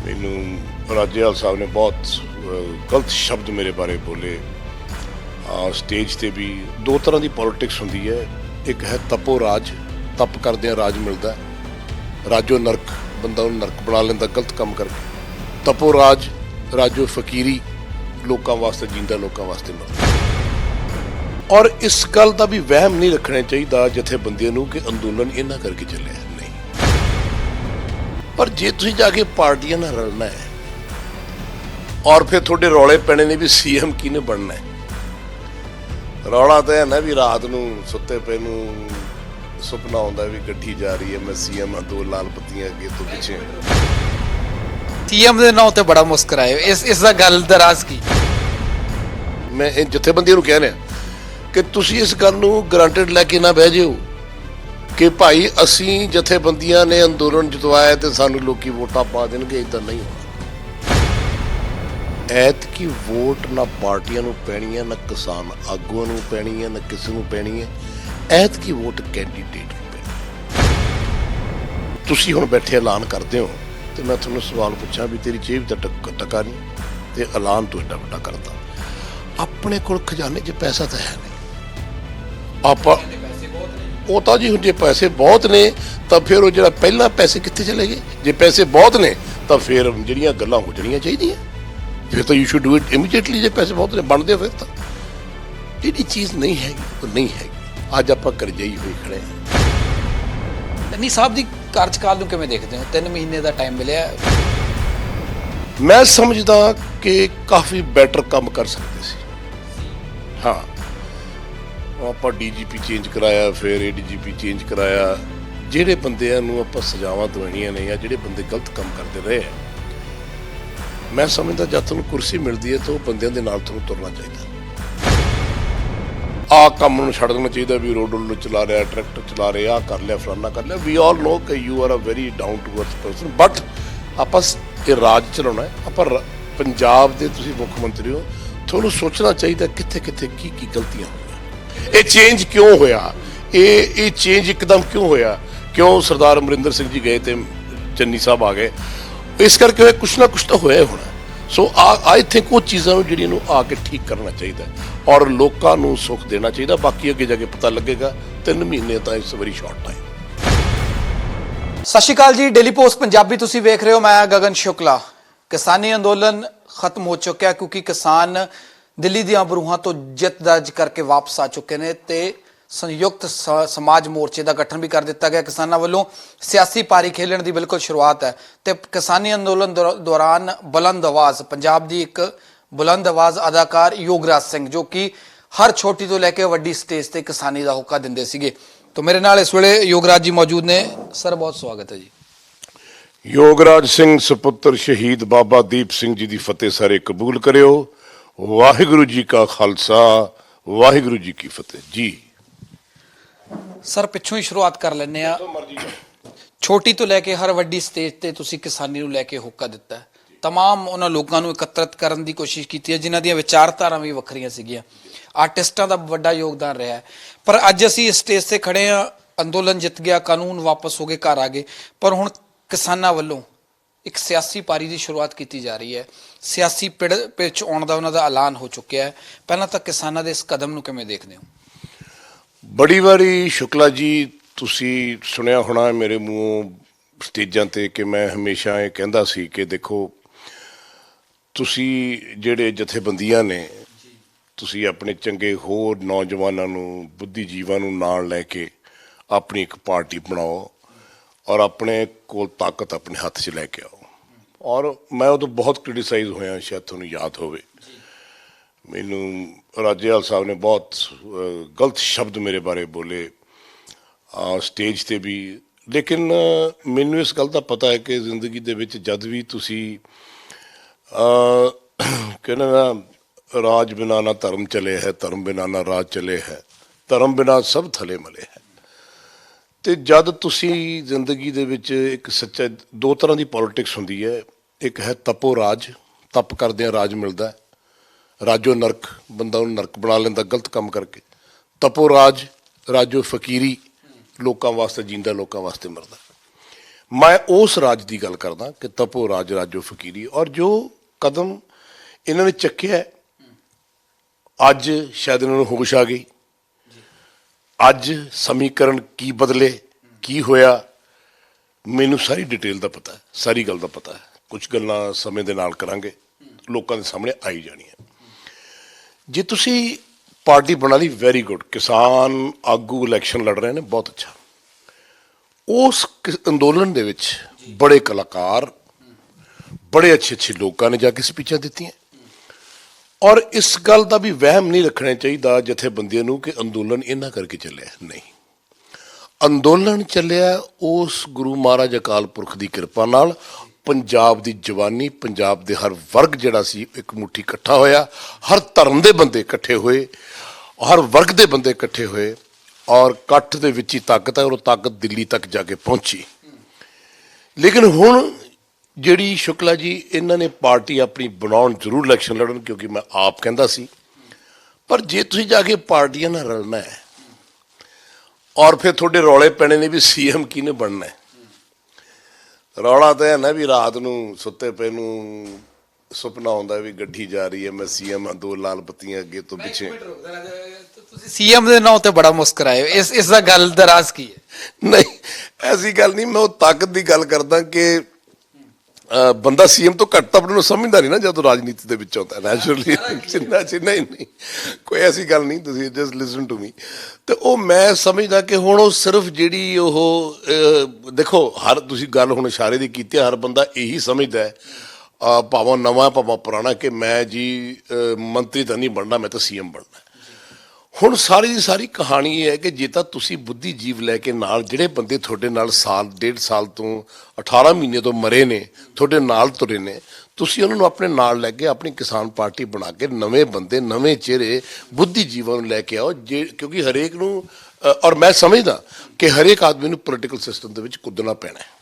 ਮੈਨੂੰ ਰਾਜੇਵਾਲ ਸਾਹਿਬ ਨੇ ਬਹੁਤ ਗਲਤ ਸ਼ਬਦ ਮੇਰੇ ਬਾਰੇ ਬੋਲੇ। ਸਟੇਜ ਤੇ ਵੀ ਦੋ ਤਰ੍ਹਾਂ ਦੀ ਪੋਲਿਟਿਕਸ ਹੁੰਦੀ ਹੈ, ਇੱਕ ਹੈ ਤਪੋ ਰਾਜ, ਤਪ ਕਰਦਿਆਂ ਰਾਜ ਮਿਲਦਾ, ਰਾਜੋ ਨਰਕ, ਬੰਦਾ ਉਹਨੂੰ ਨਰਕ ਬਣਾ ਲੈਂਦਾ ਗਲਤ ਕੰਮ ਕਰਕੇ। ਤਪੋ ਰਾਜ, ਰਾਜੋ ਫਕੀਰੀ, ਲੋਕਾਂ ਵਾਸਤੇ ਜੀਂਦਾ, ਲੋਕਾਂ ਵਾਸਤੇ ਮਰਦਾ। ਔਰ ਇਸ ਗੱਲ ਦਾ ਵੀ ਵਹਿਮ ਨਹੀਂ ਰੱਖਣਾ ਚਾਹੀਦਾ ਜਥੇਬੰਦੀਆਂ ਨੂੰ ਕਿ ਅੰਦੋਲਨ ਇਹਨਾਂ ਕਰਕੇ ਚੱਲਿਆ, ਨਹੀਂ। ਪਰ ਜੇ ਤੁਸੀਂ ਜਾ ਕੇ ਪਾਰਟੀਆਂ ਨਾਲ ਰਲਣਾ ਹੈ ਔਰ ਫਿਰ ਤੁਹਾਡੇ ਰੌਲੇ ਪੈਣੇ ਨੇ ਵੀ ਸੀਐਮ ਕਿਹਨੇ ਬਣਨਾ ਹੈ। ਰੌਲਾ ਤਾਂ ਹੈ ਨਾ ਵੀ ਰਾਤ ਨੂੰ ਸੁੱਤੇ ਪਏ ਨੂੰ ਸੁਪਨਾ ਆਉਂਦਾ ਵੀ ਗੱਡੀ ਜਾ ਰਹੀ ਹੈ, ਮੈਂ ਸੀਐਮ ਹਾਂ, ਦੋ ਲਾਲ ਬੱਤੀਆਂ ਅੱਗੇ ਤੋਂ ਪਿੱਛੇ। ਸੀਐਮ ਦੇ ਨਾਂ ਤੇ ਬੜਾ ਮੁਸਕਰਾਏ, ਇਸ ਦਾ ਗੱਲ ਦਾ ਰਾਜ਼ ਕੀ? ਮੈਂ ਇਹ ਜਥੇਬੰਦੀਆਂ ਨੂੰ ਕਹਿ ਰਿਹਾ ਕਿ ਤੁਸੀਂ ਇਸ ਗੱਲ ਨੂੰ ਗਰੰਟਡ ਲੈ ਕੇ ਨਾ ਬਹਿ ਜਿਓ ਕਿ ਭਾਈ ਅਸੀਂ ਜਥੇਬੰਦੀਆਂ ਨੇ ਅੰਦੋਲਨ ਜਿਤਵਾਇਆ ਤੇ ਸਾਨੂੰ ਲੋਕੀ ਵੋਟਾਂ ਪਾ ਦੇਣਗੇ। ਇੱਦਾਂ ਨਹੀਂ ਹੋਣਾ। ਐਤਕੀ ਵੋਟ ਨਾ ਪਾਰਟੀਆਂ ਨੂੰ ਪੈਣੀ ਹੈ, ਨਾ ਕਿਸਾਨ ਆਗੂਆਂ ਨੂੰ ਪੈਣੀ ਹੈ, ਨਾ ਕਿਸੇ ਨੂੰ ਪੈਣੀ ਹੈ। ਐਤਕੀ ਵੋਟ ਕੈਂਡੀਡੇਟ ਨੂੰ ਪੈਣੀ। ਤੁਸੀਂ ਹੁਣ ਬੈਠੇ ਐਲਾਨ ਕਰਦੇ ਹੋ ਤੇ ਮੈਂ ਤੁਹਾਨੂੰ ਸਵਾਲ ਪੁੱਛਾਂ ਵੀ ਤੇਰੀ ਜੇਬ ਦਾ ਟਕਾ ਨਹੀਂ ਤੇ ਐਲਾਨ ਤੂੰ ਏਡਾ ਵੱਡਾ ਕਰਦਾ। ਆਪਣੇ ਕੋਲ ਖਜ਼ਾਨੇ 'ਚ ਪੈਸਾ ਤਾਂ ਹੈ ਨਹੀਂ। ਆਪਾਂ ਉਹ ਤਾਂ ਜੀ ਹੁਣ ਜੇ ਪੈਸੇ ਬਹੁਤ ਨੇ ਤਾਂ ਫਿਰ ਉਹ ਜਿਹੜਾ ਪਹਿਲਾਂ ਪੈਸੇ ਕਿੱਥੇ ਚਲੇ ਗਏ? ਜੇ ਪੈਸੇ ਬਹੁਤ ਨੇ ਤਾਂ ਫਿਰ ਜਿਹੜੀਆਂ ਗੱਲਾਂ ਹੋ ਜਾਣੀਆਂ ਚਾਹੀਦੀਆਂ, ਫਿਰ ਤਾਂ you should do it immediately. ਜੇ ਪੈਸੇ ਬਹੁਤ ਨੇ ਬਣਦੇ ਫਿਰ ਤਾਂ ਜਿਹੜੀ ਚੀਜ਼ ਨਹੀਂ ਹੈਗੀ ਉਹ ਨਹੀਂ ਹੈਗੀ। ਅੱਜ ਆਪਾਂ ਕਰਜ਼ਾਈ ਹੋਏ ਖੜੇ ਹਾਂ। ਨਹੀਂ ਸਾਹਿਬ ਦੀ ਕਾਰਜਕਾਲ ਨੂੰ ਕਿਵੇਂ ਦੇਖਦੇ ਹੋ? 3 ਮਹੀਨੇ ਦਾ ਟਾਈਮ ਮਿਲਿਆ। ਮੈਂ ਸਮਝਦਾ ਕਿ ਕਾਫੀ ਬੈਟਰ ਕੰਮ ਕਰ ਸਕਦੇ ਸੀ। ਹਾਂ, ਆਪਾਂ ਡੀਜੀਪੀ ਚੇਂਜ ਕਰਾਇਆ, ਫਿਰ ਏਡੀਜੀਪੀ ਚੇਂਜ ਕਰਾਇਆ। ਜਿਹੜੇ ਬੰਦਿਆਂ ਨੂੰ ਆਪਾਂ ਸਜ਼ਾਵਾਂ ਦਵਾਈਆਂ ਨੇ ਜਾਂ ਜਿਹੜੇ ਬੰਦੇ ਗਲਤ ਕੰਮ ਕਰਦੇ ਰਹੇ ਆ, ਮੈਂ ਸਮਝਦਾ ਜਦ ਤੁਹਾਨੂੰ ਕੁਰਸੀ ਮਿਲਦੀ ਹੈ ਤਾਂ ਉਹ ਬੰਦਿਆਂ ਦੇ ਨਾਲ ਤੁਹਾਨੂੰ ਤੁਰਨਾ ਚਾਹੀਦਾ। ਆਹ ਕੰਮ ਨੂੰ ਛੱਡ ਦੇਣਾ ਚਾਹੀਦਾ ਵੀ ਰੋਡ ਨੂੰ ਚਲਾ ਰਿਹਾ, ਟਰੈਕਟਰ ਚਲਾ ਰਿਹਾ, ਆਹ ਕਰ ਲਿਆ, ਫਲਾਨਾ ਕਰ ਲਿਆ। ਵੀ ਆਲ ਨੋ ਕਿ you are a very down to earth person, but ਆਪਾਂ ਇਹ ਰਾਜ ਚਲਾਉਣਾ ਹੈ। ਆਪਾਂ ਪੰਜਾਬ ਦੇ ਤੁਸੀਂ ਮੁੱਖ ਮੰਤਰੀ ਹੋ, ਤੁਹਾਨੂੰ ਸੋਚਣਾ ਚਾਹੀਦਾ ਕਿੱਥੇ ਕਿੱਥੇ ਕੀ ਕੀ ਗਲਤੀਆਂ ਹੋਈਆਂ। ਇਹ ਚੇਂਜ ਕਿਉਂ ਹੋਇਆ? ਇਹ ਚੇਂਜ ਇੱਕਦਮ ਕਿਉਂ ਹੋਇਆ? ਕਿਉਂ ਸਰਦਾਰ ਅਮਰਿੰਦਰ ਸਿੰਘ ਜੀ ਗਏ ਤੇ ਚੰਨੀ ਸਾਹਿਬ ਆ ਗਏ? ਇਸ ਕਰਕੇ ਹੋਇਆ, ਕੁਛ ਨਾ ਕੁਛ ਤਾਂ ਹੋਇਆ ਹੋਣਾ। ਸੋ ਆਈ ਥਿੰਕ ਉਹ ਚੀਜ਼ਾਂ ਨੂੰ ਜਿਹੜੀਆਂ ਨੂੰ ਆ ਕੇ ਠੀਕ ਕਰਨਾ ਚਾਹੀਦਾ ਔਰ ਲੋਕਾਂ ਨੂੰ ਸੁੱਖ ਦੇਣਾ ਚਾਹੀਦਾ। ਬਾਕੀ ਅੱਗੇ ਜਾ ਕੇ ਪਤਾ ਲੱਗੇਗਾ। 3 ਮਹੀਨੇ ਤਾਂ ਇਸ ਵੈਰੀ ਸ਼ਾਰਟ ਟਾਈਮ। ਸਤਿ ਸ਼੍ਰੀ ਅਕਾਲ ਜੀ, ਡੇਲੀ ਪੋਸਟ ਪੰਜਾਬੀ ਤੁਸੀਂ ਵੇਖ ਰਹੇ ਹੋ। ਮੈਂ ਗਗਨ ਸ਼ੁਕਲਾ। ਕਿਸਾਨੀ ਅੰਦੋਲਨ ਖਤਮ ਹੋ ਚੁੱਕਿਆ ਕਿਉਂਕਿ ਕਿਸਾਨ ਦਿੱਲੀ ਦੀਆਂ ਬਰੂਹਾਂ ਤੋਂ ਜਿੱਤ ਦਰਜ ਕਰਕੇ ਵਾਪਸ ਆ ਚੁੱਕੇ ਨੇ ਤੇ ਸੰਯੁਕਤ ਸਮਾਜ ਮੋਰਚੇ ਦਾ ਗਠਨ ਵੀ ਕਰ ਦਿੱਤਾ ਗਿਆ। ਕਿਸਾਨਾਂ ਵੱਲੋਂ ਸਿਆਸੀ ਪਾਰੀ ਖੇਲਣ ਦੀ ਬਿਲਕੁਲ ਸ਼ੁਰੂਆਤ ਹੈ ਤੇ ਕਿਸਾਨੀ ਅੰਦੋਲਨ ਦੌਰਾਨ ਬੁਲੰਦ ਆਵਾਜ਼, ਪੰਜਾਬ ਦੀ ਇੱਕ ਬੁਲੰਦ ਆਵਾਜ਼ ਅਦਾਕਾਰ ਯੋਗਰਾਜ ਸਿੰਘ, ਜੋ ਕਿ ਹਰ ਛੋਟੀ ਤੋਂ ਲੈ ਕੇ ਵੱਡੀ ਸਟੇਜ ਤੇ ਕਿਸਾਨੀ ਦਾ ਹੋਕਾ ਦਿੰਦੇ ਸੀਗੇ। तो मेरे नाल इस वेले योगराज जी मौजूद ने। सर बहुत स्वागत है जी। योगराज सिंह सपुत्र शहीद बाबा दीप सिंह जी की फतेह सारे कबूल करियो। वाहिगुरु जी का खालसा, वाहिगुरु जी की फतेह जी। सर पिछों ही शुरुआत कर लेने आ। छोटी तो लैके हर वड्डी स्टेज ते तुसी किसानी नूं लैके होका दिता है। तमाम उन्हां लोकां नूं एकत्रित करन दी कोशिश कीती है जिन्हां ਦੀਆਂ ਵਿਚਾਰਧਾਰਾਂ ਵੀ ਵੱਖਰੀਆਂ ਸੀਗੀਆਂ। ਆਰਟਿਸਟਾਂ ਦਾ ਵੱਡਾ ਯੋਗਦਾਨ ਰਿਹਾ ਹੈ। ਪਰ ਅੱਜ ਅਸੀਂ ਇਸ ਸਟੇਜ ਤੇ ਖੜੇ ਆ, ਅੰਦੋਲਨ ਜਿੱਤ ਗਿਆ, ਕਾਨੂੰਨ ਵਾਪਸ ਹੋ ਗਏ, ਘਰ ਆ ਗਏ, ਪਰ ਹੁਣ ਕਿਸਾਨਾਂ ਵੱਲੋਂ ਇੱਕ ਸਿਆਸੀ ਪਾਰੀ ਦੀ ਸ਼ੁਰੂਆਤ ਕੀਤੀ ਜਾ ਰਹੀ ਹੈ। ਸਿਆਸੀ ਪਿੜ ਆਉਣ ਦਾ ਉਹਨਾਂ ਦਾ ਐਲਾਨ ਹੋ ਚੁੱਕਿਆ ਹੈ। ਪਹਿਲਾਂ ਤਾਂ ਕਿਸਾਨਾਂ ਦੇ ਇਸ ਕਦਮ ਨੂੰ ਕਿਵੇਂ ਦੇਖਦੇ ਹੋ? ਬੜੀ ਵਾਰੀ ਸ਼ੁਕਲਾ ਜੀ ਤੁਸੀਂ ਸੁਣਿਆ ਹੋਣਾ ਮੇਰੇ ਮੂੰਹੋਂ ਸਟੇਜਾਂ ਤੇ ਕਿ ਮੈਂ ਹਮੇਸ਼ਾ ਇਹ ਕਹਿੰਦਾ ਸੀ ਕਿ ਦੇਖੋ ਤੁਸੀਂ ਜਿਹੜੇ ਜਥੇਬੰਦੀਆਂ ਨੇ, ਤੁਸੀਂ ਆਪਣੇ ਚੰਗੇ ਹੋਰ ਨੌਜਵਾਨਾਂ ਨੂੰ, ਬੁੱਧੀਜੀਵਾਂ ਨੂੰ ਨਾਲ ਲੈ ਕੇ ਆਪਣੀ ਇੱਕ ਪਾਰਟੀ ਬਣਾਓ ਔਰ ਆਪਣੇ ਕੋਲ ਤਾਕਤ ਆਪਣੇ ਹੱਥ 'ਚ ਲੈ ਕੇ ਆਓ। ਔਰ ਮੈਂ ਉਦੋਂ ਬਹੁਤ ਕ੍ਰਿਟੀਸਾਈਜ਼ ਹੋਇਆ, ਸ਼ਾਇਦ ਤੁਹਾਨੂੰ ਯਾਦ ਹੋਵੇ। ਮੈਨੂੰ ਰਾਜੇਵਾਲ ਸਾਹਿਬ ਨੇ ਬਹੁਤ ਗਲਤ ਸ਼ਬਦ ਮੇਰੇ ਬਾਰੇ ਬੋਲੇ ਸਟੇਜ ਤੇ ਵੀ। ਲੇਕਿਨ ਮੈਨੂੰ ਇਸ ਗੱਲ ਦਾ ਪਤਾ ਹੈ ਕਿ ਜ਼ਿੰਦਗੀ ਦੇ ਵਿੱਚ ਜਦ ਵੀ ਤੁਸੀਂ ਕਹਿੰਦੇ ਨਾ, ਰਾਜ ਬਿਨਾ ਨਾ ਧਰਮ ਚਲੇ ਹੈ, ਧਰਮ ਬਿਨਾ ਨਾ ਰਾਜ ਚਲੇ ਹੈ, ਧਰਮ ਬਿਨਾ ਸਭ ਥਲੇ ਮਲੇ ਹੈ। ਤੇ ਜਦ ਤੁਸੀਂ ਜ਼ਿੰਦਗੀ ਦੇ ਵਿੱਚ ਇੱਕ ਸੱਚਾ, ਦੋ ਤਰ੍ਹਾਂ ਦੀ ਪੋਲਿਟਿਕਸ ਹੁੰਦੀ ਹੈ। ਇੱਕ ਹੈ ਤਪੋ ਰਾਜ, ਤਪ ਕਰਦਿਆਂ ਰਾਜ ਮਿਲਦਾ, ਰਾਜੋ ਨਰਕ, ਬੰਦਾ ਉਹਨੂੰ ਨਰਕ ਬਣਾ ਲੈਂਦਾ ਗਲਤ ਕੰਮ ਕਰਕੇ। ਤਪੋ ਰਾਜ, ਰਾਜੋ ਫਕੀਰੀ, ਲੋਕਾਂ ਵਾਸਤੇ ਜੀਂਦਾ, ਲੋਕਾਂ ਵਾਸਤੇ ਮਰਦਾ। मैं उस राज की गल करदा कि तपो राज राजो फकीरी, और जो कदम इन्होंने चुक्या है अज शायद इन्होंने होश आ गई। अज समीकरण की बदले, की होया, मैनू सारी डिटेल का पता है, सारी गल का पता है। कुछ गल्लां समय दे नाल करांगे, लोगों के सामने आई जानियां। जे तुसी पार्टी बना ली, वैरी गुड, किसान आगू इलैक्शन लड़ रहे हैं, बहुत अच्छा। उस अंदोलन दे विच बड़े कलाकार, बड़े अच्छे अच्छे लोगों ने जाके स्पीचां दित्तियां, और इस गल का भी वहम नहीं रखना चाहिए जथेबंदियों नूं कि अंदोलन इन्हां करके चलिया। नहीं, अंदोलन चलिया उस गुरु महाराज अकाल पुरख की कृपा नाल। पंजाब की जवानी, पंजाब के हर वर्ग जिहड़ा सी एक मुट्ठी इकट्ठा होया, हर धर्म के बंदे इकट्ठे हुए, हर वर्ग के बंदे इकट्ठे हुए, और कट्ठ दे विच ही ताकत है, और ताकत दिल्ली तक जाके पहुंची। लेकिन हुण जिहड़ी शुक्ला जी इन्होंने पार्टी अपनी बनाउण जरूर इलैक्शन लड़न, क्योंकि मैं आप कहता सी, पर जे तुसीं जाके पार्टियां नाल रलना है और फिर थोड़े रौले पैने ने भी सीएम किहने बनना है। रौला तो है ना भी रात नूं सुत्ते पे नूं सुपना आउंदा भी गड्डी जा रही है, मैं सीएम हाँ, दो लाल बत्तियां अगे तो पिछे। सीएम ਦੇ ਨਾਂ ਤੇ ਬੜਾ ਮੁਸਕਰਾਏ, ਇਸ ਦਾ ਗੱਲ ਦਾ ਰਾਜ਼ ਕੀ ਹੈ? नहीं, ऐसी गल नहीं, मैं वो ताकत की गल करदा कि बंदा सीएम तो घट तो अपने को समझदा नहीं ना जदों राजनीति दे विच आउंदा, नैचुरली जिन्ना जिन्ना ही नहीं, कोई ऐसी गल नहीं, तुसीं जस्ट लिसन टू मी। तो वो मैं समझदा कि हुण वो सिर्फ जिहड़ी वो देखो, हर तुसीं गल हुण इशारे दी कीती, हर बंदा यही समझदा है भावें नवां भावें पुराना कि मैं जी मंत्री तो नहीं बनना, मैं तो सीएम बनना। हुण सारी की सारी कहानी ये है कि जे तां तुसीं बुद्धिजीव लैके नाल जिहड़े बंदे तुहाडे नाल साल 1.5 साल तो 18 महीने तो मरे ने, तुहाडे नाल तुरे ने, तुसीं उन्हां नूं अपने नाल लैके अपनी किसान पार्टी बना के नवे बंदे, नवे चेहरे, बुद्धिजीवां नूं लैके आओ, क्योंकि हरेक नूं और मैं समझदा कि हरेक आदमी नूं पोलीटिकल सिस्टम दे विच कुदना पैना है।